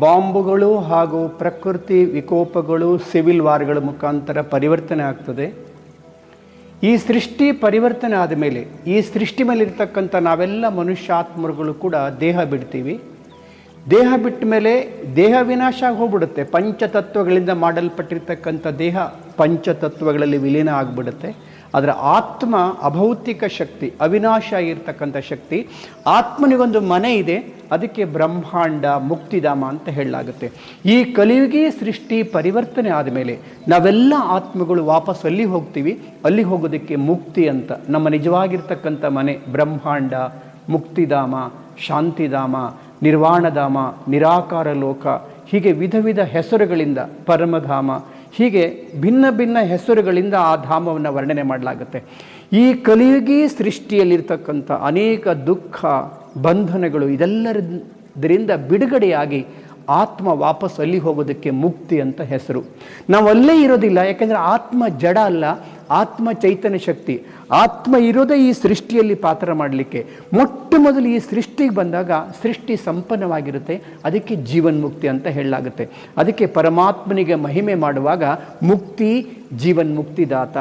ಬಾಂಬುಗಳು ಹಾಗೂ ಪ್ರಕೃತಿ ವಿಕೋಪಗಳು, ಸಿವಿಲ್ ವಾರ್ಗಳ ಮುಖಾಂತರ ಪರಿವರ್ತನೆ ಆಗ್ತದೆ. ಈ ಸೃಷ್ಟಿ ಪರಿವರ್ತನೆ ಆದಮೇಲೆ ಈ ಸೃಷ್ಟಿ ಮೇಲಿರ್ತಕ್ಕಂಥ ನಾವೆಲ್ಲ ಮನುಷ್ಯಾತ್ಮರುಗಳು ಕೂಡ ದೇಹ ಬಿಡ್ತೀವಿ. ದೇಹ ಬಿಟ್ಟ ಮೇಲೆ ದೇಹ ವಿನಾಶ ಹೋಗ್ಬಿಡುತ್ತೆ. ಪಂಚತತ್ವಗಳಿಂದ ಮಾಡಲ್ಪಟ್ಟಿರ್ತಕ್ಕಂಥ ದೇಹ ಪಂಚತತ್ವಗಳಲ್ಲಿ ವಿಲೀನ ಆಗಿಬಿಡುತ್ತೆ. ಅದರ ಆತ್ಮ ಅಭೌತಿಕ ಶಕ್ತಿ, ಅವಿನಾಶ ಆಗಿರ್ತಕ್ಕಂಥ ಶಕ್ತಿ. ಆತ್ಮನಿಗೊಂದು ಮನೆ ಇದೆ, ಅದಕ್ಕೆ ಬ್ರಹ್ಮಾಂಡ ಮುಕ್ತಿಧಾಮ ಅಂತ ಹೇಳಲಾಗುತ್ತೆ. ಈ ಕಲಿಯುಗಿ ಸೃಷ್ಟಿ ಪರಿವರ್ತನೆ ಆದಮೇಲೆ ನಾವೆಲ್ಲ ಆತ್ಮಗಳು ವಾಪಸ್ ಅಲ್ಲಿ ಹೋಗ್ತೀವಿ. ಅಲ್ಲಿ ಹೋಗೋದಕ್ಕೆ ಮುಕ್ತಿ ಅಂತ, ನಮ್ಮ ನಿಜವಾಗಿರ್ತಕ್ಕಂಥ ಮನೆ ಬ್ರಹ್ಮಾಂಡ, ಮುಕ್ತಿಧಾಮ, ಶಾಂತಿಧಾಮ, ನಿರ್ವಾಣಧಾಮ, ನಿರಾಕಾರ ಲೋಕ, ಹೀಗೆ ವಿಧ ವಿಧ ಹೆಸರುಗಳಿಂದ ಪರಮಧಾಮ, ಹೀಗೆ ಭಿನ್ನ ಭಿನ್ನ ಹೆಸರುಗಳಿಂದ ಆ ಧಾಮವನ್ನು ವರ್ಣನೆ ಮಾಡಲಾಗುತ್ತೆ. ಈ ಕಲಿಯುಗಿ ಸೃಷ್ಟಿಯಲ್ಲಿರ್ತಕ್ಕಂಥ ಅನೇಕ ದುಃಖ, ಬಂಧನಗಳು ಇದೆಲ್ಲದರಿಂದ ಬಿಡುಗಡೆಯಾಗಿ ಆತ್ಮ ವಾಪಸ್ ಅಲ್ಲಿ ಹೋಗೋದಕ್ಕೆ ಮುಕ್ತಿ ಅಂತ ಹೆಸರು. ನಾವು ಅಲ್ಲೇ ಇರೋದಿಲ್ಲ, ಯಾಕೆಂದರೆ ಆತ್ಮ ಜಡ ಅಲ್ಲ, ಆತ್ಮ ಚೈತನ್ಯ ಶಕ್ತಿ. ಆತ್ಮ ಇರೋದೇ ಈ ಸೃಷ್ಟಿಯಲ್ಲಿ ಪಾತ್ರ ಮಾಡಲಿಕ್ಕೆ. ಮೊಟ್ಟ ಮೊದಲು ಈ ಸೃಷ್ಟಿಗೆ ಬಂದಾಗ ಸೃಷ್ಟಿ ಸಂಪನ್ನವಾಗಿರುತ್ತೆ, ಅದಕ್ಕೆ ಜೀವನ್ಮುಕ್ತಿ ಅಂತ ಹೇಳಲಾಗುತ್ತೆ. ಅದಕ್ಕೆ ಪರಮಾತ್ಮನಿಗೆ ಮಹಿಮೆ ಮಾಡುವಾಗ ಮುಕ್ತಿ ಜೀವನ್ಮುಕ್ತಿದಾತ,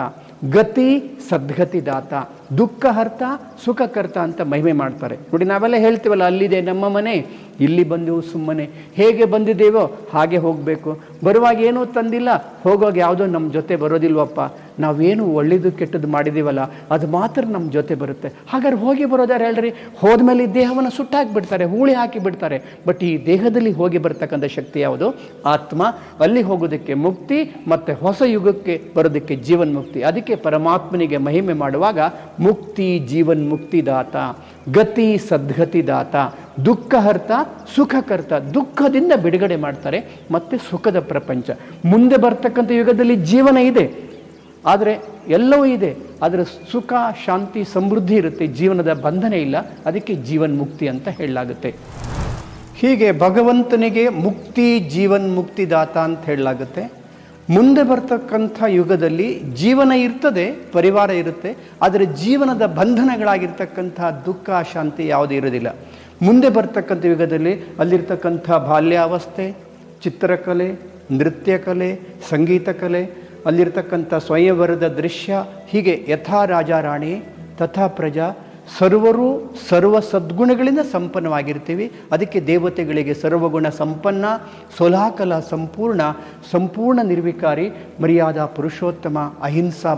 ಗತಿ ಸದ್ಗತಿದಾತ, ದುಃಖಹರ್ತ ಸುಖಕರ್ತ ಅಂತ ಮಹಿಮೆ ಮಾಡ್ತಾರೆ. ನೋಡಿ, ನಾವೆಲ್ಲ ಹೇಳ್ತೀವಲ್ಲ, ಅಲ್ಲಿದೆ ನಮ್ಮ ಮನೆ, ಇಲ್ಲಿ ಬಂದೆವು ಸುಮ್ಮನೆ, ಹೇಗೆ ಬಂದಿದ್ದೇವೋ ಹಾಗೆ ಹೋಗಬೇಕು, ಬರುವಾಗ ಏನೂ ತಂದಿಲ್ಲ, ಹೋಗುವಾಗ ಯಾವುದೋ ನಮ್ಮ ಜೊತೆ ಬರೋದಿಲ್ವಪ್ಪ, ನಾವೇನು ಒಳ್ಳೆಯದು ಕೆಟ್ಟದ್ದು ಮಾಡಿದ್ದೀವಲ್ಲ ಅದು ಮಾತ್ರ ನಮ್ಮ ಜೊತೆ ಬರುತ್ತೆ. ಹಾಗಾದ್ರೆ ಹೋಗಿ ಬರೋದಾರು ಹೇಳ್ರಿ, ಹೋದ್ಮೇಲೆ ಈ ದೇಹವನ್ನು ಸುಟ್ಟಾಕಿಬಿಡ್ತಾರೆ, ಹೂಳಿ ಹಾಕಿಬಿಡ್ತಾರೆ. ಬಟ್ ಈ ದೇಹದಲ್ಲಿ ಹೋಗಿ ಬರ್ತಕ್ಕಂಥ ಶಕ್ತಿ ಯಾವುದು? ಆತ್ಮ. ಅಲ್ಲಿ ಹೋಗೋದಕ್ಕೆ ಮುಕ್ತಿ, ಮತ್ತು ಹೊಸ ಯುಗಕ್ಕೆ ಬರೋದಕ್ಕೆ ಜೀವನ್ಮುಕ್ತಿ. ಅದಕ್ಕೆ ಪರಮಾತ್ಮನಿಗೆ ಮಹಿಮೆ ಮಾಡುವಾಗ ಮುಕ್ತಿ ಜೀವನ್ಮುಕ್ತಿದಾತ, ಗತಿ ಸದ್ಗತಿದಾತ, ದುಃಖಹರ್ತ ಸುಖಕರ್ತ. ದುಃಖದಿಂದ ಬಿಡುಗಡೆ ಮಾಡ್ತಾರೆ, ಮತ್ತು ಸುಖದ ಪ್ರಪಂಚ. ಮುಂದೆ ಬರ್ತಕ್ಕಂಥ ಯುಗದಲ್ಲಿ ಜೀವನ ಇದೆ, ಆದರೆ ಎಲ್ಲವೂ ಇದೆ, ಅದರ ಸುಖ ಶಾಂತಿ ಸಮೃದ್ಧಿ ಇರುತ್ತೆ, ಜೀವನದ ಬಂಧನ ಇಲ್ಲ. ಅದಕ್ಕೆ ಜೀವನ್ಮುಕ್ತಿ ಅಂತ ಹೇಳಲಾಗುತ್ತೆ. ಹೀಗೆ ಭಗವಂತನಿಗೆ ಮುಕ್ತಿ ಜೀವನ್ಮುಕ್ತಿದಾತ ಅಂತ ಹೇಳಲಾಗುತ್ತೆ. ಮುಂದೆ ಬರ್ತಕ್ಕಂಥ ಯುಗದಲ್ಲಿ ಜೀವನ ಇರ್ತದೆ, ಪರಿವಾರ ಇರುತ್ತೆ, ಆದರೆ ಜೀವನದ ಬಂಧನಗಳಾಗಿರ್ತಕ್ಕಂಥ ದುಃಖ ಶಾಂತಿ ಯಾವುದೇ ಇರೋದಿಲ್ಲ. ಮುಂದೆ ಬರ್ತಕ್ಕಂಥ ಯುಗದಲ್ಲಿ ಅಲ್ಲಿರ್ತಕ್ಕಂಥ ಬಾಲ್ಯಾವಸ್ಥೆ, ಚಿತ್ರಕಲೆ, ನೃತ್ಯ ಕಲೆ, ಸಂಗೀತ ಕಲೆ, ಅಲ್ಲಿರ್ತಕ್ಕಂಥ ಸ್ವಯಂವರದ ದೃಶ್ಯ, ಹೀಗೆ ಯಥಾ ರಾಜ ರಾಣಿ ತಥಾ ಪ್ರಜಾ, ಸರ್ವರು ಸರ್ವ ಸದ್ಗುಣಗಳಿಂದ ಸಂಪನ್ನವಾಗಿರ್ತೀವಿ. ಅದಕ್ಕೆ ದೇವತೆಗಳಿಗೆ ಸರ್ವಗುಣ ಸಂಪನ್ನ, ಸೋಲಾಕಲ ಸಂಪೂರ್ಣ, ಸಂಪೂರ್ಣ ನಿರ್ವಿಕಾರಿ, ಮರ್ಯಾದಾ ಪುರುಷೋತ್ತಮ, ಅಹಿಂಸಾ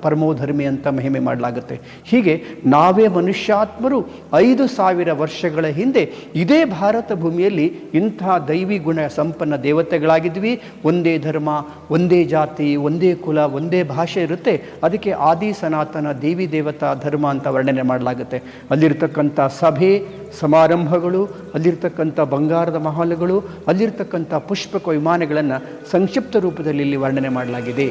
ಪರಮೋಧರ್ಮಿ ಅಂತ ಮಹಿಮೆ ಮಾಡಲಾಗುತ್ತೆ. ಹೀಗೆ ನಾವೇ ಮನುಷ್ಯಾತ್ಮರು 5000 ವರ್ಷಗಳ ಹಿಂದೆ ಇದೇ ಭಾರತ ಭೂಮಿಯಲ್ಲಿ ಇಂಥ ದೈವಿ ಗುಣ ಸಂಪನ್ನ ದೇವತೆಗಳಾಗಿದ್ವಿ. ಒಂದೇ ಧರ್ಮ, ಒಂದೇ ಜಾತಿ, ಒಂದೇ ಕುಲ, ಒಂದೇ ಭಾಷೆ ಇರುತ್ತೆ. ಅದಕ್ಕೆ ಆದಿ ಸನಾತನ ದೇವಿ ದೇವತಾ ಧರ್ಮ ಅಂತ ವರ್ಣನೆ ಮಾಡಲಾಗುತ್ತೆ. ಅಲ್ಲಿರ್ತಕ್ಕಂಥ ಸಭೆ ಸಮಾರಂಭಗಳು, ಅಲ್ಲಿರ್ತಕ್ಕಂಥ ಬಂಗಾರದ ಮಹಲುಗಳು, ಅಲ್ಲಿರ್ತಕ್ಕಂಥ ಪುಷ್ಪಕ ವಿಮಾನಗಳನ್ನು ಸಂಕ್ಷಿಪ್ತ ರೂಪದಲ್ಲಿ ಇಲ್ಲಿ ವರ್ಣನೆ ಮಾಡಲಾಗಿದೆ.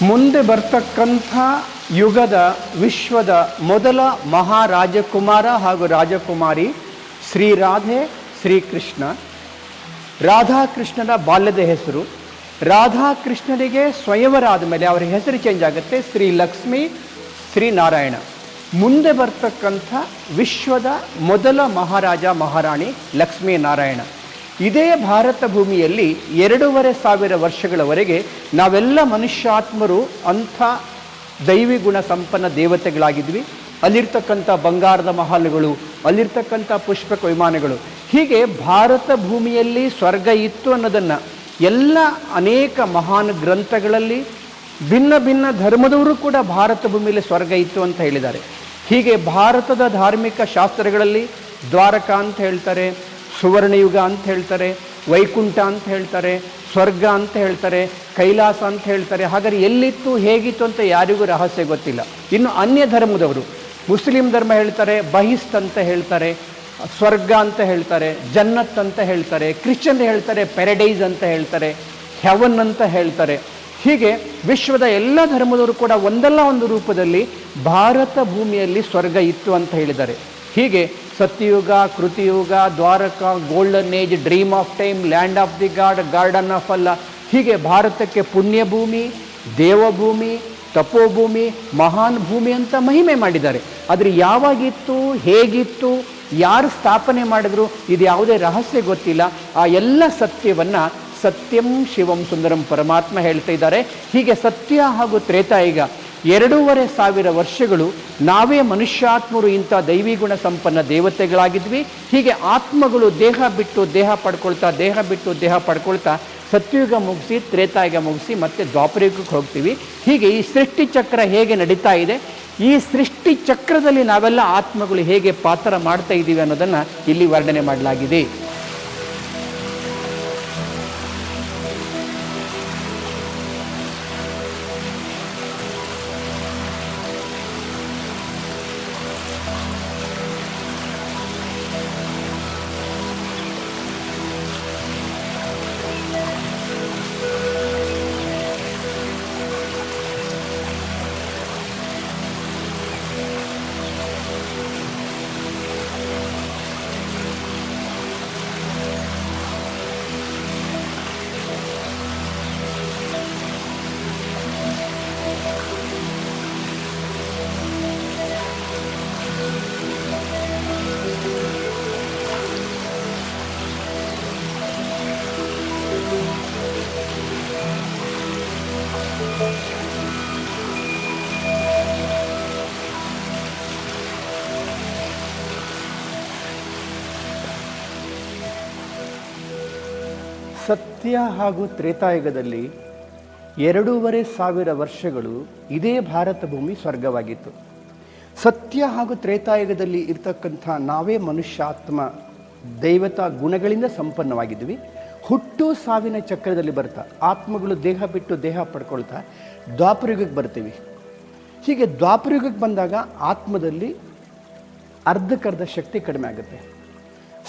ಮುಂದೆ ಬರ್ತಕ್ಕಂಥ ಯುಗದ ವಿಶ್ವದ ಮೊದಲ ಮಹಾರಾಜಕುಮಾರ ಹಾಗೂ ರಾಜಕುಮಾರಿ ಶ್ರೀರಾಧೆ ಶ್ರೀಕೃಷ್ಣ. ರಾಧಾಕೃಷ್ಣನ ಬಾಲ್ಯದ ಹೆಸರು. ರಾಧಾಕೃಷ್ಣನಿಗೆ ಸ್ವಯಂವರ ಆದಮೇಲೆ ಅವರ ಹೆಸರು ಚೇಂಜ್ ಆಗುತ್ತೆ, ಶ್ರೀ ಲಕ್ಷ್ಮೀ ಶ್ರೀನಾರಾಯಣ. ಮುಂದೆ ಬರ್ತಕ್ಕಂಥ ವಿಶ್ವದ ಮೊದಲ ಮಹಾರಾಜ ಮಹಾರಾಣಿ ಲಕ್ಷ್ಮೀನಾರಾಯಣ. ಇದೇ ಭಾರತ ಭೂಮಿಯಲ್ಲಿ 2500 ವರ್ಷಗಳವರೆಗೆ ನಾವೆಲ್ಲ ಮನುಷ್ಯಾತ್ಮರು ಅಂಥ ದೈವಿ ಗುಣ ಸಂಪನ್ನ ದೇವತೆಗಳಾಗಿದ್ವಿ. ಅಲ್ಲಿರ್ತಕ್ಕಂಥ ಬಂಗಾರದ ಮಹಲುಗಳು, ಅಲ್ಲಿರ್ತಕ್ಕಂಥ ಪುಷ್ಪಕ ವಿಮಾನಗಳು, ಹೀಗೆ ಭಾರತ ಭೂಮಿಯಲ್ಲಿ ಸ್ವರ್ಗ ಇತ್ತು ಅನ್ನೋದನ್ನು ಎಲ್ಲ ಅನೇಕ ಮಹಾನ್ ಗ್ರಂಥಗಳಲ್ಲಿ ಭಿನ್ನ ಭಿನ್ನ ಧರ್ಮದವರು ಕೂಡ ಭಾರತ ಭೂಮಿಯಲ್ಲಿ ಸ್ವರ್ಗ ಇತ್ತು ಅಂತ ಹೇಳಿದ್ದಾರೆ. ಹೀಗೆ ಭಾರತದ ಧಾರ್ಮಿಕ ಶಾಸ್ತ್ರಗಳಲ್ಲಿ ದ್ವಾರಕ ಅಂತ ಹೇಳ್ತಾರೆ, ಸುವರ್ಣಯುಗ ಅಂತ ಹೇಳ್ತಾರೆ, ವೈಕುಂಠ ಅಂತ ಹೇಳ್ತಾರೆ, ಸ್ವರ್ಗ ಅಂತ ಹೇಳ್ತಾರೆ, ಕೈಲಾಸ ಅಂತ ಹೇಳ್ತಾರೆ. ಹಾಗಾದರೆ ಎಲ್ಲಿತ್ತು ಹೇಗಿತ್ತು ಅಂತ ಯಾರಿಗೂ ರಹಸ್ಯ ಗೊತ್ತಿಲ್ಲ. ಇನ್ನು ಅನ್ಯ ಧರ್ಮದವರು ಮುಸ್ಲಿಂ ಧರ್ಮ ಹೇಳ್ತಾರೆ ಬಹಿಸ್ತ್ ಅಂತ ಹೇಳ್ತಾರೆ, ಸ್ವರ್ಗ ಅಂತ ಹೇಳ್ತಾರೆ, ಜನ್ನತ್ ಅಂತ ಹೇಳ್ತಾರೆ. ಕ್ರಿಶ್ಚಿಯನ್ ಹೇಳ್ತಾರೆ ಪ್ಯಾರಡೈಸ್ ಅಂತ ಹೇಳ್ತಾರೆ, ಹೆವನ್ ಅಂತ ಹೇಳ್ತಾರೆ. ಹೀಗೆ ವಿಶ್ವದ ಎಲ್ಲ ಧರ್ಮದವರು ಕೂಡ ಒಂದಲ್ಲ ಒಂದು ರೂಪದಲ್ಲಿ ಭಾರತ ಭೂಮಿಯಲ್ಲಿ ಸ್ವರ್ಗ ಇತ್ತು ಅಂತ ಹೇಳಿದ್ದಾರೆ. ಹೀಗೆ Satyayuga, Kritayuga, Dwaraka, golden age, dream of time, land of the god, garden of ಅಲ್ಲ, ಹೀಗೆ ಭಾರತಕ್ಕೆ ಪುಣ್ಯಭೂಮಿ, ದೇವಭೂಮಿ, ತಪೋಭೂಮಿ, ಮಹಾನ್ ಭೂಮಿ ಅಂತ ಮಹಿಮೆ ಮಾಡಿದ್ದಾರೆ. ಆದರೆ ಯಾವಾಗಿತ್ತು, ಹೇಗಿತ್ತು, ಯಾರು ಸ್ಥಾಪನೆ ಮಾಡಿದ್ರು, ಇದು ಯಾವುದೇ ರಹಸ್ಯ ಗೊತ್ತಿಲ್ಲ. ಆ ಎಲ್ಲ ಸತ್ಯವನ್ನು ಸತ್ಯಂ ಶಿವಂ ಸುಂದರಂ ಪರಮಾತ್ಮ ಹೇಳ್ತಾ ಇದ್ದಾರೆ. ಹೀಗೆ ಸತ್ಯ ಹಾಗೂ ತ್ರೇತಾಯುಗ 2500 ವರ್ಷಗಳು ನಾವೇ ಮನುಷ್ಯಾತ್ಮರು ಇಂಥ ದೈವಿ ಗುಣ ಸಂಪನ್ನ ದೇವತೆಗಳಾಗಿದ್ವಿ. ಹೀಗೆ ಆತ್ಮಗಳು ದೇಹ ಬಿಟ್ಟು ದೇಹ ಪಡ್ಕೊಳ್ತಾ, ದೇಹ ಬಿಟ್ಟು ದೇಹ ಪಡ್ಕೊಳ್ತಾ ಸತ್ಯಯುಗ ಮುಗಿಸಿ, ತ್ರೇತಾಯುಗ ಮುಗಿಸಿ ಮತ್ತೆ ದ್ವಾಪರಯುಗಕ್ಕೆ ಹೋಗ್ತೀವಿ. ಹೀಗೆ ಈ ಸೃಷ್ಟಿ ಚಕ್ರ ಹೇಗೆ ನಡೀತಾ ಇದೆ, ಈ ಸೃಷ್ಟಿ ಚಕ್ರದಲ್ಲಿ ನಾವೆಲ್ಲ ಆತ್ಮಗಳು ಹೇಗೆ ಪಾತ್ರ ಮಾಡ್ತಾ ಇದ್ದೀವಿ ಅನ್ನೋದನ್ನು ಇಲ್ಲಿ ವರ್ಣನೆ ಮಾಡಲಾಗಿದೆ. ಸತ್ಯ ಹಾಗೂ ತ್ರೇತಾಯುಗದಲ್ಲಿ 2500 ವರ್ಷಗಳು ಇದೇ ಭಾರತ ಭೂಮಿ ಸ್ವರ್ಗವಾಗಿತ್ತು. ಸತ್ಯ ಹಾಗೂ ತ್ರೇತಾಯುಗದಲ್ಲಿ ಇರ್ತಕ್ಕಂಥ ನಾವೇ ಮನುಷ್ಯಾತ್ಮ ದೈವತಾ ಗುಣಗಳಿಂದ ಸಂಪನ್ನವಾಗಿದ್ವಿ. ಹುಟ್ಟು ಸಾವಿನ ಚಕ್ರದಲ್ಲಿ ಬರ್ತಾ ಆತ್ಮಗಳು ದೇಹ ಬಿಟ್ಟು ದೇಹ ಪಡ್ಕೊಳ್ತಾ ದ್ವಾಪರಯುಗಕ್ಕೆ ಬರ್ತೀವಿ. ಹೀಗೆ ದ್ವಾಪರಯುಗಕ್ಕೆ ಬಂದಾಗ ಆತ್ಮದಲ್ಲಿ ಅರ್ಧಕ್ಕರ್ಧ ಶಕ್ತಿ ಕಡಿಮೆ ಆಗುತ್ತೆ.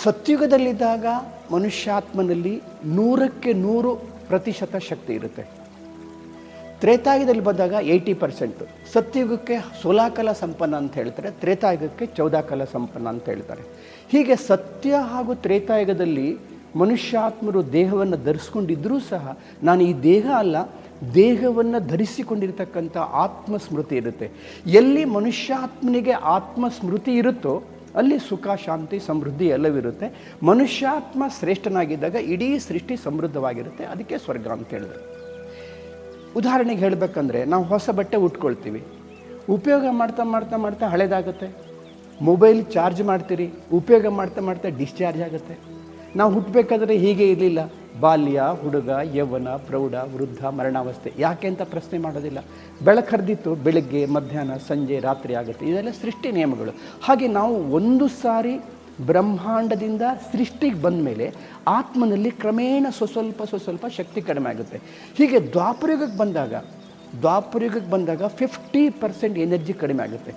ಸತ್ಯುಗದಲ್ಲಿದ್ದಾಗ ಮನುಷ್ಯಾತ್ಮನಲ್ಲಿ 100% ಶಕ್ತಿ ಇರುತ್ತೆ. ತ್ರೇತಾಯುಗದಲ್ಲಿ ಬಂದಾಗ 80%. ಸತ್ಯಯುಗಕ್ಕೆ 16 ಕಾಲ ಸಂಪನ್ನ ಅಂತ ಹೇಳ್ತಾರೆ, ತ್ರೇತಾಯುಗಕ್ಕೆ 14 ಕಾಲ ಸಂಪನ್ನ ಅಂತ ಹೇಳ್ತಾರೆ. ಹೀಗೆ ಸತ್ಯ ಹಾಗೂ ತ್ರೇತಾಯುಗದಲ್ಲಿ ಮನುಷ್ಯಾತ್ಮರು ದೇಹವನ್ನು ಧರಿಸ್ಕೊಂಡಿದ್ದರೂ ಸಹ ನಾನು ಈ ದೇಹ ಅಲ್ಲ, ದೇಹವನ್ನು ಧರಿಸಿಕೊಂಡಿರ್ತಕ್ಕಂಥ ಆತ್ಮಸ್ಮೃತಿ ಇರುತ್ತೆ. ಎಲ್ಲಿ ಮನುಷ್ಯಾತ್ಮನಿಗೆ ಆತ್ಮಸ್ಮೃತಿ ಇರುತ್ತೋ ಅಲ್ಲಿ ಸುಖ, ಶಾಂತಿ, ಸಮೃದ್ಧಿ ಎಲ್ಲವಿರುತ್ತೆ. ಮನುಷ್ಯಾತ್ಮ ಶ್ರೇಷ್ಠನಾಗಿದ್ದಾಗ ಇಡೀ ಸೃಷ್ಟಿ ಸಮೃದ್ಧವಾಗಿರುತ್ತೆ. ಅದಕ್ಕೆ ಸ್ವರ್ಗ ಅಂತ ಹೇಳಿದ್ರು. ಉದಾಹರಣೆಗೆ ಹೇಳಬೇಕಂದ್ರೆ ನಾವು ಹೊಸ ಬಟ್ಟೆ ಉಟ್ಕೊಳ್ತೀವಿ, ಉಪಯೋಗ ಮಾಡ್ತಾ ಮಾಡ್ತಾ ಮಾಡ್ತಾ ಹಳೇದಾಗುತ್ತೆ. ಮೊಬೈಲ್ ಚಾರ್ಜ್ ಮಾಡ್ತೀರಿ, ಉಪಯೋಗ ಮಾಡ್ತಾ ಮಾಡ್ತಾ ಡಿಸ್ಚಾರ್ಜ್ ಆಗುತ್ತೆ. ನಾವು ಹುಟ್ಟಬೇಕಾದ್ರೆ ಹೀಗೆ ಇರಲಿಲ್ಲ. ಬಾಲ್ಯ, ಹುಡುಗ, ಯೌವನ, ಪ್ರೌಢ, ವೃದ್ಧ, ಮರಣಾವಸ್ಥೆ. ಯಾಕೆ ಅಂತ ಪ್ರಶ್ನೆ ಮಾಡೋದಿಲ್ಲ. ಬೆಳಕು ಹರಿದಿತ್ತು, ಬೆಳಗ್ಗೆ, ಮಧ್ಯಾಹ್ನ, ಸಂಜೆ, ರಾತ್ರಿ ಆಗುತ್ತೆ. ಇದೆಲ್ಲ ಸೃಷ್ಟಿ ನಿಯಮಗಳು. ಹಾಗೆ ನಾವು ಒಂದು ಸಾರಿ ಬ್ರಹ್ಮಾಂಡದಿಂದ ಸೃಷ್ಟಿಗೆ ಬಂದ ಮೇಲೆ ಆತ್ಮನಲ್ಲಿ ಕ್ರಮೇಣ ಸ್ವಲ್ಪ ಶಕ್ತಿ ಕಡಿಮೆ ಆಗುತ್ತೆ. ಹೀಗೆ ದ್ವಾಪರಯುಗಕ್ಕೆ ಬಂದಾಗ 50% ಎನರ್ಜಿ ಕಡಿಮೆ ಆಗುತ್ತೆ.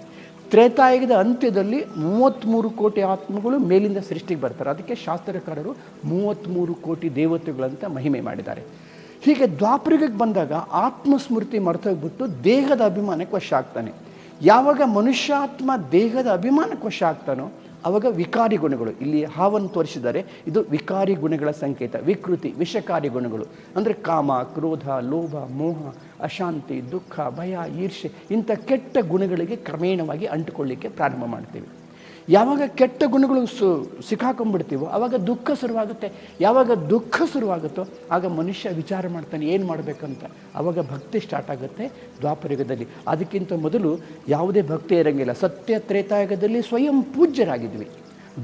ತ್ರೇತಾಯುಗದ ಅಂತ್ಯದಲ್ಲಿ 33 ಕೋಟಿ ಆತ್ಮಗಳು ಮೇಲಿಂದ ಸೃಷ್ಟಿಗೆ ಬರ್ತಾರೆ. ಅದಕ್ಕೆ ಶಾಸ್ತ್ರಕಾರರು 33 ಕೋಟಿ ದೇವತೆಗಳಂತ ಮಹಿಮೆ ಮಾಡಿದ್ದಾರೆ. ಹೀಗೆ ದ್ವಾಪರಯುಗಕ್ಕೆ ಬಂದಾಗ ಆತ್ಮಸ್ಮೃತಿ ಮರ್ತೋಗ್ಬಿಟ್ಟು ದೇಹದ ಅಭಿಮಾನಕ್ಕೆ ವಶ ಆಗ್ತಾನೆ. ಯಾವಾಗ ಮನುಷ್ಯಾತ್ಮ ದೇಹದ ಅಭಿಮಾನಕ್ಕೆ ವಶ ಆಗ್ತಾನೋ ಆವಾಗ ವಿಕಾರಿ ಗುಣಗಳು, ಇಲ್ಲಿ ಹಾವನ್ನು ತೋರಿಸಿದ್ದಾರೆ, ಇದು ವಿಕಾರಿ ಗುಣಗಳ ಸಂಕೇತ. ವಿಕೃತಿ, ವಿಷಕಾರಿ ಗುಣಗಳು ಅಂದರೆ ಕಾಮ, ಕ್ರೋಧ, ಲೋಭ, ಮೋಹ, ಅಶಾಂತಿ, ದುಃಖ, ಭಯ, ಈರ್ಷೆ ಇಂಥ ಕೆಟ್ಟ ಗುಣಗಳಿಗೆ ಕ್ರಮೇಣವಾಗಿ ಅಂಟುಕೊಳ್ಳಿಕ್ಕೆ ಪ್ರಾರಂಭ ಮಾಡ್ತೀವಿ. ಯಾವಾಗ ಕೆಟ್ಟ ಗುಣಗಳು ಸಿಕ್ಕಾಕೊಂಡ್ಬಿಡ್ತೀವೋ ಆವಾಗ ದುಃಖ ಶುರುವಾಗುತ್ತೆ. ಯಾವಾಗ ದುಃಖ ಶುರುವಾಗುತ್ತೋ ಆಗ ಮನುಷ್ಯ ವಿಚಾರ ಮಾಡ್ತಾನೆ ಏನು ಮಾಡಬೇಕಂತ. ಆವಾಗ ಭಕ್ತಿ ಸ್ಟಾರ್ಟ್ ಆಗುತ್ತೆ ದ್ವಾಪರಯುಗದಲ್ಲಿ. ಅದಕ್ಕಿಂತ ಮೊದಲು ಯಾವುದೇ ಭಕ್ತಿ ಇರೋಂಗಿಲ್ಲ. ಸತ್ಯ ತ್ರೇತಾಯುಗದಲ್ಲಿ ಸ್ವಯಂ ಪೂಜ್ಯರಾಗಿದ್ವಿ.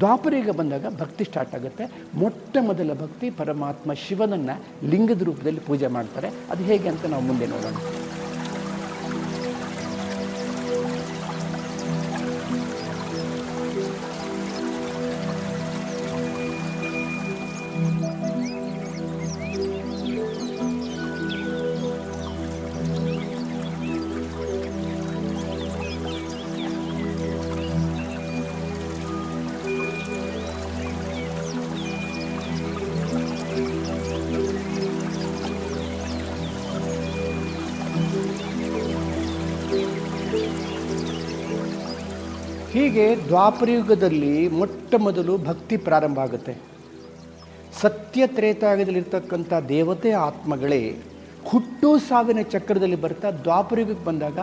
ದ್ವಾಪರಯುಗ ಬಂದಾಗ ಭಕ್ತಿ ಸ್ಟಾರ್ಟ್ ಆಗುತ್ತೆ. ಮೊಟ್ಟ ಮೊದಲ ಭಕ್ತಿ ಪರಮಾತ್ಮ ಶಿವನನ್ನು ಲಿಂಗದ ರೂಪದಲ್ಲಿ ಪೂಜೆ ಮಾಡ್ತಾರೆ. ಅದು ಹೇಗೆ ಅಂತ ನಾವು ಮುಂದೆ ನೋಡೋಣ. ಹೀಗೆ ದ್ವಾಪರಯುಗದಲ್ಲಿ ಮೊಟ್ಟ ಮೊದಲು ಭಕ್ತಿ ಪ್ರಾರಂಭ ಆಗುತ್ತೆ. ಸತ್ಯ ತ್ರೇತಾಯುಗದಲ್ಲಿರ್ತಕ್ಕಂಥ ದೇವತೆ ಆತ್ಮಗಳೇ ಹುಟ್ಟು ಸಾವಿನ ಚಕ್ರದಲ್ಲಿ ಬರ್ತಾ ದ್ವಾಪರಯುಗಕ್ಕೆ ಬಂದಾಗ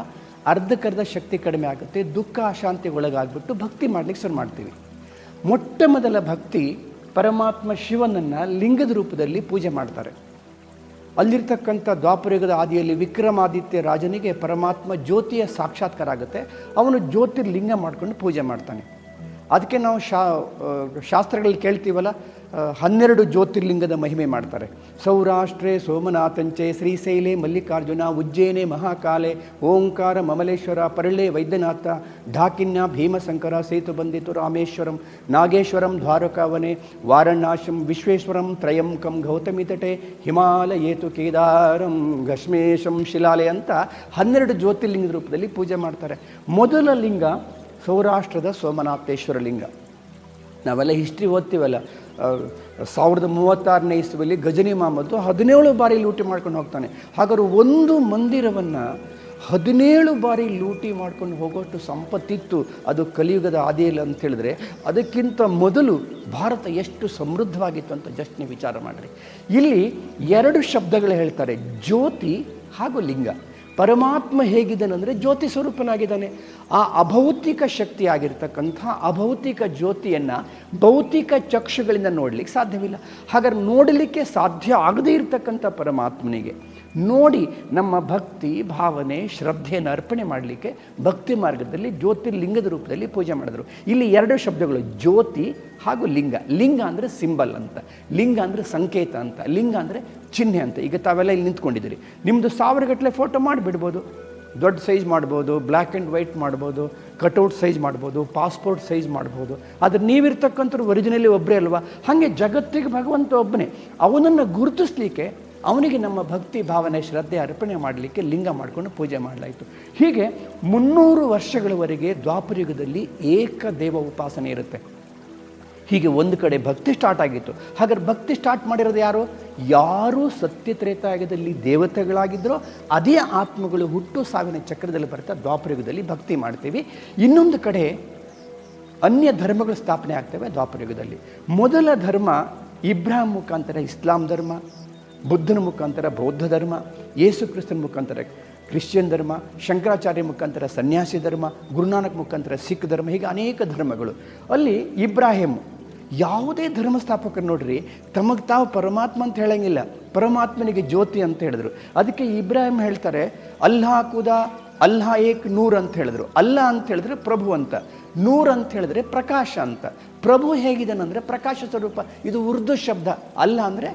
ಅರ್ಧಕ್ಕರ್ಧ ಶಕ್ತಿ ಕಡಿಮೆ ಆಗುತ್ತೆ, ದುಃಖ ಅಶಾಂತಿಗೆ ಒಳಗಾಗ್ಬಿಟ್ಟು ಭಕ್ತಿ ಮಾಡಲಿಕ್ಕೆ ಶುರು ಮಾಡ್ತೀವಿ. ಮೊಟ್ಟ ಮೊದಲ ಭಕ್ತಿ ಪರಮಾತ್ಮ ಶಿವನನ್ನು ಲಿಂಗದ ರೂಪದಲ್ಲಿ ಪೂಜೆ ಮಾಡ್ತಾರೆ. ಅಲ್ಲಿರ್ತಕ್ಕಂಥ ದ್ವಾಪರಯುಗದ ಆದಿಯಲ್ಲಿ ವಿಕ್ರಮಾದಿತ್ಯ ರಾಜನಿಗೆ ಪರಮಾತ್ಮ ಜ್ಯೋತಿಯ ಸಾಕ್ಷಾತ್ಕಾರ ಆಗುತ್ತೆ. ಅವನು ಜ್ಯೋತಿರ್ಲಿಂಗ ಮಾಡ್ಕೊಂಡು ಪೂಜೆ ಮಾಡ್ತಾನೆ. ಅದಕ್ಕೆ ನಾವು ಶಾಸ್ತ್ರಗಳಲ್ಲಿ ಕೇಳ್ತೀವಲ್ಲ, 12 ಜ್ಯೋತಿರ್ಲಿಂಗದ ಮಹಿಮೆ ಮಾಡ್ತಾರೆ. ಸೌರಾಷ್ಟ್ರೇ ಸೋಮನಾಥಂಚೆ, ಶ್ರೀಶೈಲೆ ಮಲ್ಲಿಕಾರ್ಜುನ, ಉಜ್ಜೇನೆ ಮಹಾಕಾಲೆ, ಓಂಕಾರ ಮಮಲೇಶ್ವರ, ಪರಳೆ ವೈದ್ಯನಾಥ, ಢಾಕಿನ್ಯ ಭೀಮಶಂಕರ, ಸೇತುಬಂದಿತು ರಾಮೇಶ್ವರಂ, ನಾಗೇಶ್ವರಂ ದ್ವಾರಕಾವನೆ, ವಾರಣಾಶಂ ವಿಶ್ವೇಶ್ವರಂ, ತ್ರಯಂಕಂ ಗೌತಮಿ ತಟೆ, ಹಿಮಾಲಯೇತು ಕೇದಾರಂ, ಗಶ್ಮೇಶಂ ಶಿಲಾಲೆ ಅಂತ 12 ಜ್ಯೋತಿರ್ಲಿಂಗದ ರೂಪದಲ್ಲಿ ಪೂಜೆ ಮಾಡ್ತಾರೆ. ಮೊದಲ ಲಿಂಗ ಸೌರಾಷ್ಟ್ರದ ಸೋಮನಾಥೇಶ್ವರ ಲಿಂಗ. ನಾವೆಲ್ಲ ಹಿಸ್ಟ್ರಿ ಓದ್ತೀವಲ್ಲ, 1036ನೇ ಇಸ್ವಿಯಲ್ಲಿ ಗಜನಿ ಮಹಮ್ಮದ್ದು 17 ಬಾರಿ ಲೂಟಿ ಮಾಡ್ಕೊಂಡು ಹೋಗ್ತಾನೆ. ಹಾಗಾದ್ರೆ ಒಂದು ಮಂದಿರವನ್ನು 17 ಬಾರಿ ಲೂಟಿ ಮಾಡ್ಕೊಂಡು ಹೋಗೋಷ್ಟು ಸಂಪತ್ತಿತ್ತು ಅದು ಕಲಿಯುಗದ ಆದಿಯಲ್ಲಿ ಅಂತ ಹೇಳಿದ್ರೆ, ಅದಕ್ಕಿಂತ ಮೊದಲು ಭಾರತ ಎಷ್ಟು ಸಮೃದ್ಧವಾಗಿತ್ತು ಅಂತ ಜಸ್ಟ್ ನೀವು ವಿಚಾರ ಮಾಡಿರಿ. ಇಲ್ಲಿ 2 ಶಬ್ದಗಳು ಹೇಳ್ತಾರೆ, ಜ್ಯೋತಿ ಹಾಗೂ ಲಿಂಗ. ಪರಮಾತ್ಮ ಹೇಗಿದ್ದಾನೆಂದರೆ ಜ್ಯೋತಿ ಸ್ವರೂಪನಾಗಿದ್ದಾನೆ. ಆ ಅಭೌತಿಕ ಶಕ್ತಿ ಆಗಿರ್ತಕ್ಕಂಥ ಅಭೌತಿಕ ಜ್ಯೋತಿಯನ್ನು ಭೌತಿಕ ಚಕ್ಷುಗಳಿಂದ ನೋಡಲಿಕ್ಕೆ ಸಾಧ್ಯವಿಲ್ಲ. ಹಾಗಾದ್ರೆ ನೋಡಲಿಕ್ಕೆ ಸಾಧ್ಯ ಆಗದೇ ಇರತಕ್ಕಂಥ ಪರಮಾತ್ಮನಿಗೆ ನೋಡಿ ನಮ್ಮ ಭಕ್ತಿ ಭಾವನೆ ಶ್ರದ್ಧೆಯನ್ನು ಅರ್ಪಣೆ ಮಾಡಲಿಕ್ಕೆ ಭಕ್ತಿ ಮಾರ್ಗದಲ್ಲಿ ಜ್ಯೋತಿರ್ಲಿಂಗದ ರೂಪದಲ್ಲಿ ಪೂಜೆ ಮಾಡಿದ್ರು. ಇಲ್ಲಿ 2 ಶಬ್ದಗಳು, ಜ್ಯೋತಿ ಹಾಗೂ ಲಿಂಗ. ಲಿಂಗ ಅಂದರೆ ಸಿಂಬಲ್ ಅಂತ, ಲಿಂಗ ಅಂದರೆ ಸಂಕೇತ ಅಂತ, ಲಿಂಗ ಅಂದರೆ ಚಿಹ್ನೆ ಅಂತ. ಈಗ ತಾವೆಲ್ಲ ಇಲ್ಲಿ ನಿಂತ್ಕೊಂಡಿದ್ದೀರಿ, ನಿಮ್ಮದು 1000 ಗಟ್ಟಲೆ ಫೋಟೋ ಮಾಡಿಬಿಡ್ಬೋದು. ದೊಡ್ಡ ಸೈಜ್ ಮಾಡ್ಬೋದು, ಬ್ಲ್ಯಾಕ್ ಆ್ಯಂಡ್ ವೈಟ್ ಮಾಡ್ಬೋದು, ಕಟೌಟ್ ಸೈಜ್ ಮಾಡ್ಬೋದು, ಪಾಸ್ಪೋರ್ಟ್ ಸೈಜ್ ಮಾಡ್ಬೋದು. ಆದರೆ ನೀವಿರ್ತಕ್ಕಂಥವ್ರು ಒರಿಜಿನಲಿ ಒಬ್ಬರೇ ಅಲ್ವಾ? ಹಾಗೆ ಜಗತ್ತಿಗೆ ಭಗವಂತ ಒಬ್ಬನೇ. ಅವನನ್ನು ಗುರುತಿಸ್ಲಿಕ್ಕೆ ಅವನಿಗೆ ನಮ್ಮ ಭಕ್ತಿ ಭಾವನೆ ಶ್ರದ್ಧೆ ಅರ್ಪಣೆ ಮಾಡಲಿಕ್ಕೆ ಲಿಂಗ ಮಾಡಿಕೊಂಡು ಪೂಜೆ ಮಾಡಲಾಯಿತು. ಹೀಗೆ 300 ವರ್ಷಗಳವರೆಗೆ ದ್ವಾಪರಯುಗದಲ್ಲಿ ಏಕದೇವ ಉಪಾಸನೆ ಇರುತ್ತೆ. ಹೀಗೆ ಒಂದು ಕಡೆ ಭಕ್ತಿ ಸ್ಟಾರ್ಟ್ ಆಗಿತ್ತು. ಹಾಗಾದ್ರೆ ಭಕ್ತಿ ಸ್ಟಾರ್ಟ್ ಮಾಡಿರೋದು ಯಾರು ಸತ್ಯತ್ರೇತಾಯುಗದಲ್ಲಿ ದೇವತೆಗಳಾಗಿದ್ದರೋ ಅದೇ ಆತ್ಮಗಳು ಹುಟ್ಟು ಸಾವಿನ ಚಕ್ರದಲ್ಲಿ ಬರ್ತಾ ದ್ವಾಪರಯುಗದಲ್ಲಿ ಭಕ್ತಿ ಮಾಡ್ತೀವಿ. ಇನ್ನೊಂದು ಕಡೆ ಅನ್ಯ ಧರ್ಮಗಳು ಸ್ಥಾಪನೆ ಆಗ್ತವೆ ದ್ವಾಪರಯುಗದಲ್ಲಿ. ಮೊದಲ ಧರ್ಮ ಇಬ್ರಾಹಿಂ ಮುಖಾಂತರ ಇಸ್ಲಾಂ ಧರ್ಮ, ಬುದ್ಧನ ಮುಖಾಂತರ ಬೌದ್ಧ ಧರ್ಮ, ಯೇಸು ಕ್ರಿಸ್ತನ ಮುಖಾಂತರ ಕ್ರಿಶ್ಚಿಯನ್ ಧರ್ಮ, ಶಂಕರಾಚಾರ್ಯ ಮುಖಾಂತರ ಸನ್ಯಾಸಿ ಧರ್ಮ, ಗುರುನಾನಕ್ ಮುಖಾಂತರ ಸಿಖ್ ಧರ್ಮ, ಹೀಗೆ ಅನೇಕ ಧರ್ಮಗಳು. ಅಲ್ಲಿ ಇಬ್ರಾಹಿಂ ಯಾವುದೇ ಧರ್ಮ ಸ್ಥಾಪಕರು ನೋಡ್ರಿ ತಮಗೆ ತಾವು ಪರಮಾತ್ಮ ಅಂತ ಹೇಳಂಗಿಲ್ಲ, ಪರಮಾತ್ಮನಿಗೆ ಜ್ಯೋತಿ ಅಂತ ಹೇಳಿದ್ರು. ಅದಕ್ಕೆ ಇಬ್ರಾಹಿಂ ಹೇಳ್ತಾರೆ ಅಲ್ಲಾಹ್ ಖುದಾ ಅಲ್ಲಾಹ್ ಏಕ್ ನೂರ್ ಅಂತ ಹೇಳಿದ್ರು. ಅಲ್ಲಾ ಅಂತ ಹೇಳಿದ್ರೆ ಪ್ರಭು ಅಂತ, ನೂರ್ ಅಂತ ಹೇಳಿದ್ರೆ ಪ್ರಕಾಶ ಅಂತ. ಪ್ರಭು ಹೇಗಿದ್ದಾನಂದರೆ ಪ್ರಕಾಶ ಸ್ವರೂಪ. ಇದು ಉರ್ದು ಶಬ್ದ. ಅಲ್ಲ ಅಂದರೆ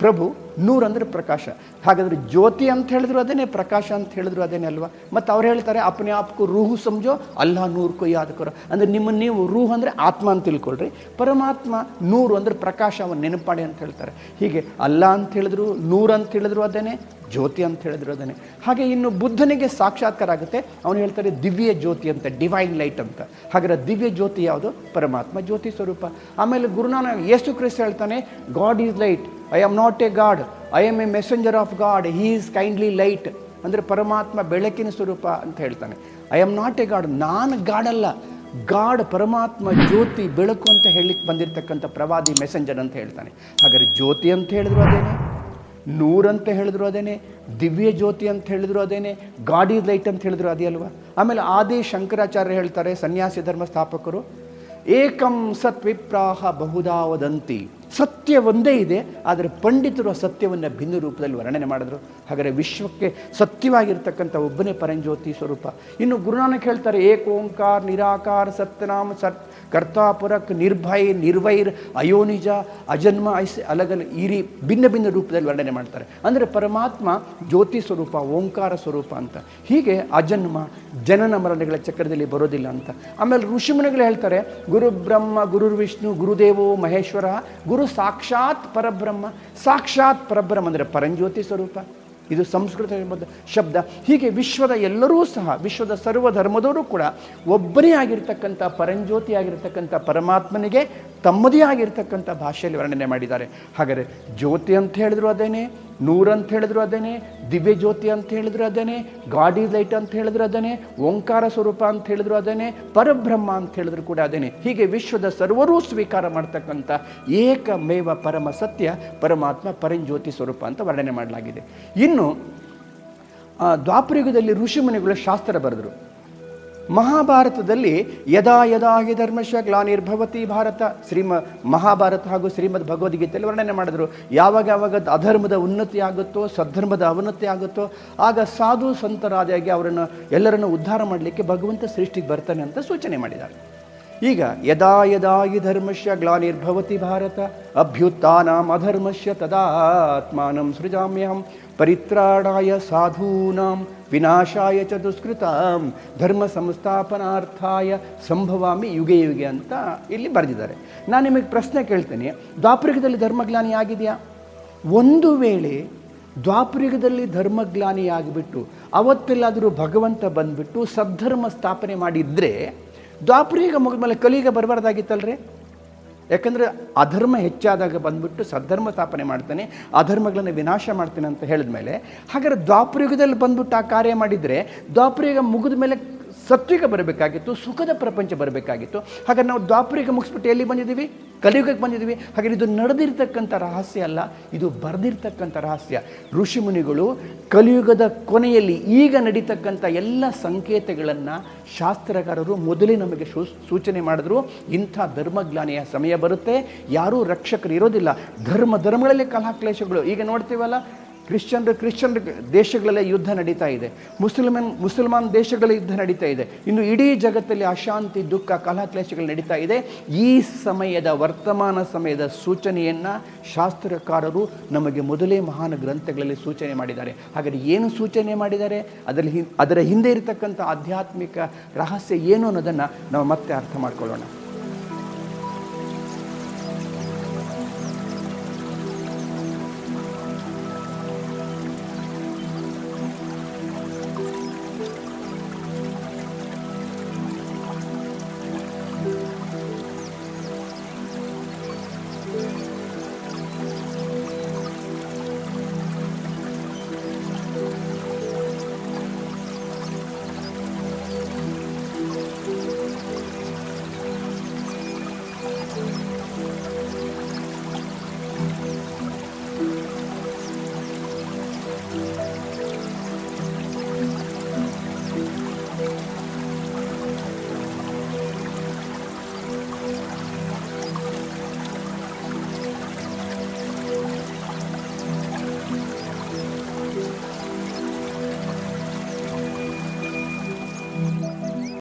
ಪ್ರಭು, ನೂರ್ ಅಂದರೆ ಪ್ರಕಾಶ. ಹಾಗಾದರೆ ಜ್ಯೋತಿ ಅಂತ ಹೇಳಿದ್ರು ಅದೇನೆ, ಪ್ರಕಾಶ ಅಂತ ಹೇಳಿದ್ರು ಅದೇನೆ ಅಲ್ವಾ? ಮತ್ತು ಅವ್ರು ಹೇಳ್ತಾರೆ ಅಪ್ನೆ ಆಪ್ಕು ರೂಹು ಸಮಜೋ ಅಲ್ಲಾ ನೂರ್ ಕೊ ಯಾದ್ ಕರೋ. ಅಂದರೆ ನಿಮ್ಮನ್ನು ನೀವು ರೂಹ್ ಅಂದರೆ ಆತ್ಮ ಅಂತ ತಿಳ್ಕೊಳ್ರಿ, ಪರಮಾತ್ಮ ನೂರು ಅಂದರೆ ಪ್ರಕಾಶ, ಅವನು ನೆನಪಾಡಿ ಅಂತ ಹೇಳ್ತಾರೆ. ಹೀಗೆ ಅಲ್ಲ ಅಂತ ಹೇಳಿದ್ರು, ನೂರ್ ಅಂತ ಹೇಳಿದ್ರು ಅದೇನೆ, ಜ್ಯೋತಿ ಅಂತ ಹೇಳಿದ್ರು ಅದೇನೆ. ಹಾಗೆ ಇನ್ನು ಬುದ್ಧನಿಗೆ ಸಾಕ್ಷಾತ್ಕಾರ ಆಗುತ್ತೆ, ಅವನು ಹೇಳ್ತಾರೆ ದಿವ್ಯ ಜ್ಯೋತಿ ಅಂತ, ಡಿವೈನ್ ಲೈಟ್ ಅಂತ. ಹಾಗಾದ್ರೆ ದಿವ್ಯ ಜ್ಯೋತಿ ಯಾವುದು? ಪರಮಾತ್ಮ ಜ್ಯೋತಿ ಸ್ವರೂಪ. ಆಮೇಲೆ ಗುರುನಾನಕ್ ಯೇಸು ಕ್ರಿಸ್ತ ಹೇಳ್ತಾನೆ god is light, I am not A god, I am A messenger of god, he is kindly light. ಅಂದರೆ ಪರಮಾತ್ಮ ಬೆಳಕಿನ ಸ್ವರೂಪ ಅಂತ ಹೇಳ್ತಾನೆ. I am not A god, ನಾನು ಗಾಡಲ್ಲ, ಗಾಡ್ ಪರಮಾತ್ಮ ಜ್ಯೋತಿ ಬೆಳಕು ಅಂತ ಹೇಳಲಿಕ್ಕೆ ಬಂದಿರತಕ್ಕಂಥ ಪ್ರವಾದಿ ಮೆಸೆಂಜರ್ ಅಂತ ಹೇಳ್ತಾನೆ. ಹಾಗಾದ್ರೆ ಜ್ಯೋತಿ ಅಂತ ಹೇಳಿದ್ರು ಅದೇನೆ, ನೂರಂತ ಹೇಳಿದ್ರು ಅದೇನೆ, ದಿವ್ಯ ಜ್ಯೋತಿ ಅಂತ ಹೇಳಿದ್ರು ಅದೇನೆ, ಗಾಡ್ ಈಸ್ ಲೈಟ್ ಅಂತ ಹೇಳಿದ್ರು ಅದೇ ಅಲ್ವಾ? ಆಮೇಲೆ ಆದಿ ಶಂಕರಾಚಾರ್ಯ ಹೇಳ್ತಾರೆ, ಸನ್ಯಾಸಿ ಧರ್ಮ ಸ್ಥಾಪಕರು, ಏಕಂ ಸತ್ವಿಪ್ರಾಹ ಬಹುಧಾ ವದಂತಿ. ಸತ್ಯ ಒಂದೇ ಇದೆ, ಆದರೆ ಪಂಡಿತರು ಆ ಸತ್ಯವನ್ನು ಭಿನ್ನ ರೂಪದಲ್ಲಿ ವರ್ಣನೆ ಮಾಡಿದ್ರು. ಹಾಗಾದರೆ ವಿಶ್ವಕ್ಕೆ ಸತ್ಯವಾಗಿರ್ತಕ್ಕಂಥ ಒಬ್ಬನೇ ಪರಂಜ್ಯೋತಿ ಸ್ವರೂಪ. ಇನ್ನು ಗುರುನಾನಕ್ ಹೇಳ್ತಾರೆ ಏಕ ಓಂಕಾರ ನಿರಾಕಾರ ಸತ್ಯನಾಮ ಸತ್ ಕರ್ತಾಪುರಕ್ ನಿರ್ಭಯ್ ನಿರ್ವೈರ್ ಅಯೋನಿಜ ಅಜನ್ಮ ಐಸ್ ಅಲಗಲ್, ಈ ಭಿನ್ನ ಭಿನ್ನ ರೂಪದಲ್ಲಿ ವರ್ಣನೆ ಮಾಡ್ತಾರೆ. ಅಂದರೆ ಪರಮಾತ್ಮ ಜ್ಯೋತಿ ಸ್ವರೂಪ, ಓಂಕಾರ ಸ್ವರೂಪ ಅಂತ. ಹೀಗೆ ಅಜನ್ಮ ಜನನ ಮರಣಗಳ ಚಕ್ರದಲ್ಲಿ ಬರೋದಿಲ್ಲ ಅಂತ. ಆಮೇಲೆ ಋಷಿಮುನಿಗಳು ಹೇಳ್ತಾರೆ ಗುರು ಬ್ರಹ್ಮ ಗುರುರ್ ವಿಷ್ಣು ಗುರುದೇವೋ ಮಹೇಶ್ವರ, ಗುರು ಸಾಕ್ಷಾತ್ ಪರಬ್ರಹ್ಮ. ಸಾಕ್ಷಾತ್ ಪರಬ್ರಹ್ಮ ಅಂದರೆ ಪರಂಜ್ಯೋತಿ ಸ್ವರೂಪ. ಇದು ಸಂಸ್ಕೃತ ಶಬ್ದ. ಹೀಗೆ ವಿಶ್ವದ ಎಲ್ಲರೂ ಸಹ, ವಿಶ್ವದ ಸರ್ವ ಧರ್ಮದವರು ಕೂಡ ಒಬ್ಬನೇ ಆಗಿರ್ತಕ್ಕಂಥ ಪರಂಜ್ಯೋತಿ ಆಗಿರ್ತಕ್ಕಂಥ ಪರಮಾತ್ಮನಿಗೆ ತಮ್ಮದೇ ಆಗಿರ್ತಕ್ಕಂಥ ಭಾಷೆಯಲ್ಲಿ ವರ್ಣನೆ ಮಾಡಿದ್ದಾರೆ. ಹಾಗಾದರೆ ಜ್ಯೋತಿ ಅಂತ ಹೇಳಿದ್ರು ಅದೇನೆ, ನೂರ್ ಅಂತ ಹೇಳಿದ್ರು ಅದೇನೆ, ದಿವ್ಯ ಜ್ಯೋತಿ ಅಂತ ಹೇಳಿದ್ರು ಅದೇನೆ, ಗಾಡ್ ಈಸ್ ಲೈಟ್ ಅಂತ ಹೇಳಿದ್ರು ಅದೇನೆ, ಓಂಕಾರ ಸ್ವರೂಪ ಅಂತ ಹೇಳಿದ್ರು ಅದೇನೆ, ಪರಬ್ರಹ್ಮ ಅಂತ ಹೇಳಿದ್ರು ಕೂಡ ಅದೇನೆ. ಹೀಗೆ ವಿಶ್ವದ ಸರ್ವರೂ ಸ್ವೀಕಾರ ಮಾಡ್ತಕ್ಕಂಥ ಏಕಮೇವ ಪರಮ ಸತ್ಯ ಪರಮಾತ್ಮ ಪರಂಜ್ಯೋತಿ ಸ್ವರೂಪ ಅಂತ ವರ್ಣನೆ ಮಾಡಲಾಗಿದೆ. ಇನ್ನು ದ್ವಾಪರಯುಗದಲ್ಲಿ ಋಷಿಮುನಿಗಳು ಶಾಸ್ತ್ರ ಬರೆದರು. ಮಹಾಭಾರತದಲ್ಲಿ ಯದಾ ಯದಾ ಹಿ ಧರ್ಮಸ್ಯ ಗ್ಲಾನಿರ್ಭವತಿ ಭಾರತ, ಮಹಾಭಾರತ ಹಾಗೂ ಶ್ರೀಮದ್ ಭಗವದ್ಗೀತೆಯಲ್ಲಿ ವರ್ಣನೆ ಮಾಡಿದ್ರು. ಯಾವಾಗ ಅಧರ್ಮದ ಉನ್ನತಿ ಆಗುತ್ತೋ, ಸದ್ಧರ್ಮದ ಅವನತಿ ಆಗುತ್ತೋ, ಆಗ ಸಾಧು ಸಂತರಾದಾಗಿ ಅವರನ್ನು ಎಲ್ಲರನ್ನು ಉದ್ಧಾರ ಮಾಡಲಿಕ್ಕೆ ಭಗವಂತ ಸೃಷ್ಟಿಗೆ ಬರ್ತಾನೆ ಅಂತ ಸೂಚನೆ ಮಾಡಿದ್ದಾರೆ. ಈಗ ಯದಾ ಯದಾ ಹಿ ಧರ್ಮಸ್ಯ ಗ್ಲಾನಿರ್ಭವತಿ ಭಾರತ ಅಭ್ಯುತ್ಥಾನಂ ಅಧರ್ಮಸ್ಯ ತದಾತ್ಮಾನಂ ಸೃಜಾಮ್ಯಹಂ ಪರಿತ್ರಾಣಾಯ ಸಾಧೂನಾಂ ವಿನಾಶಾಯ ಚ ದುಷ್ಕೃತಾಂ ಧರ್ಮ ಸಂಸ್ಥಾಪನಾರ್ಥಾಯ ಸಂಭವಾಮಿ ಯುಗೆ ಯುಗೆ ಅಂತ ಇಲ್ಲಿ ಬರೆದಿದ್ದಾರೆ. ನಾನು ನಿಮಗೆ ಪ್ರಶ್ನೆ ಕೇಳ್ತೇನೆ, ದ್ವಾಪರಯುಗದಲ್ಲಿ ಧರ್ಮಗ್ಲಾನಿ ಆಗಿದೆಯಾ? ಒಂದು ವೇಳೆ ದ್ವಾಪರಯುಗದಲ್ಲಿ ಧರ್ಮಗ್ಲಾನಿ ಆಗಿಬಿಟ್ಟು ಅವತ್ತೆಲ್ಲಾದರೂ ಭಗವಂತ ಬಂದುಬಿಟ್ಟು ಸದ್ಧರ್ಮ ಸ್ಥಾಪನೆ ಮಾಡಿದರೆ ದ್ವಾಪರಯುಗ ಮುಗಿದ ಮೇಲೆ ಕಲಿಯುಗ ಬರಬಾರ್ದಾಗಿತ್ತಲ್ರಿ? ಯಾಕಂದರೆ ಅಧರ್ಮ ಹೆಚ್ಚಾದಾಗ ಬಂದ್ಬಿಟ್ಟು ಸದ್ಧರ್ಮ ಸ್ಥಾಪನೆ ಮಾಡ್ತಾನೆ, ಅಧರ್ಮಗಳನ್ನು ವಿನಾಶ ಮಾಡ್ತಾನೆ ಅಂತ ಹೇಳಿದ ಮೇಲೆ, ಹಾಗಾದ್ರೆ ದ್ವಾಪರಯುಗದಲ್ಲಿ ಬಂದ್ಬಿಟ್ಟು ಆ ಕಾರ್ಯ ಮಾಡಿದರೆ ದ್ವಾಪರಯುಗ ಮುಗಿದ ಮೇಲೆ ಸತ್ವಿಕ ಬರಬೇಕಾಗಿತ್ತು, ಸುಖದ ಪ್ರಪಂಚ ಬರಬೇಕಾಗಿತ್ತು. ಹಾಗಾದ್ರೆ ನಾವು ದ್ವಾಪರಯುಗ ಮುಗಿಸ್ಬಿಟ್ಟು ಎಲ್ಲಿ ಬಂದಿದ್ದೀವಿ? ಕಲಿಯುಗಕ್ಕೆ ಬಂದಿದ್ದೀವಿ. ಹಾಗಾದ್ರೆ ಇದು ನಡೆದಿರ್ತಕ್ಕಂಥ ರಹಸ್ಯ ಅಲ್ಲ, ಇದು ಬರೆದಿರ್ತಕ್ಕಂಥ ರಹಸ್ಯ. ಋಷಿಮುನಿಗಳು ಕಲಿಯುಗದ ಕೊನೆಯಲ್ಲಿ ಈಗ ನಡೀತಕ್ಕಂಥ ಎಲ್ಲ ಸಂಕೇತಗಳನ್ನು ಶಾಸ್ತ್ರಕಾರರು ಮೊದಲೇ ನಮಗೆ ಸೂಚನೆ ಮಾಡಿದ್ರು. ಇಂಥ ಧರ್ಮಗ್ಲಾನಿಯ ಸಮಯ ಬರುತ್ತೆ, ಯಾರೂ ರಕ್ಷಕರು ಇರೋದಿಲ್ಲ. ಧರ್ಮಗಳಲ್ಲಿ ಕಲಹಕ್ಲೇಶಗಳು. ಈಗ ನೋಡ್ತೀವಲ್ಲ, ಕ್ರಿಶ್ಚಿಯನ್ ದೇಶಗಳಲ್ಲೇ ಯುದ್ಧ ನಡೀತಾ ಇದೆ, ಮುಸಲ್ಮಾನ್ ದೇಶಗಳ ಯುದ್ಧ ನಡೀತಾ ಇದೆ, ಇನ್ನು ಇಡೀ ಜಗತ್ತಲ್ಲಿ ಅಶಾಂತಿ, ದುಃಖ, ಕಲಹಕ್ಲೇಶಗಳು ನಡೀತಾ ಇದೆ. ಈ ಸಮಯದ ವರ್ತಮಾನ ಸಮಯದ ಸೂಚನೆಯನ್ನು ಶಾಸ್ತ್ರಕಾರರು ನಮಗೆ ಮೊದಲೇ ಮಹಾನ್ ಗ್ರಂಥಗಳಲ್ಲಿ ಸೂಚನೆ ಮಾಡಿದ್ದಾರೆ. ಹಾಗಾದರೆ ಏನು ಸೂಚನೆ ಮಾಡಿದ್ದಾರೆ? ಅದರ ಹಿಂದೆ ಇರತಕ್ಕಂಥ ಆಧ್ಯಾತ್ಮಿಕ ರಹಸ್ಯ ಏನು ಅನ್ನೋದನ್ನು ನಾವು ಮತ್ತೆ ಅರ್ಥ ಮಾಡ್ಕೊಳ್ಳೋಣ.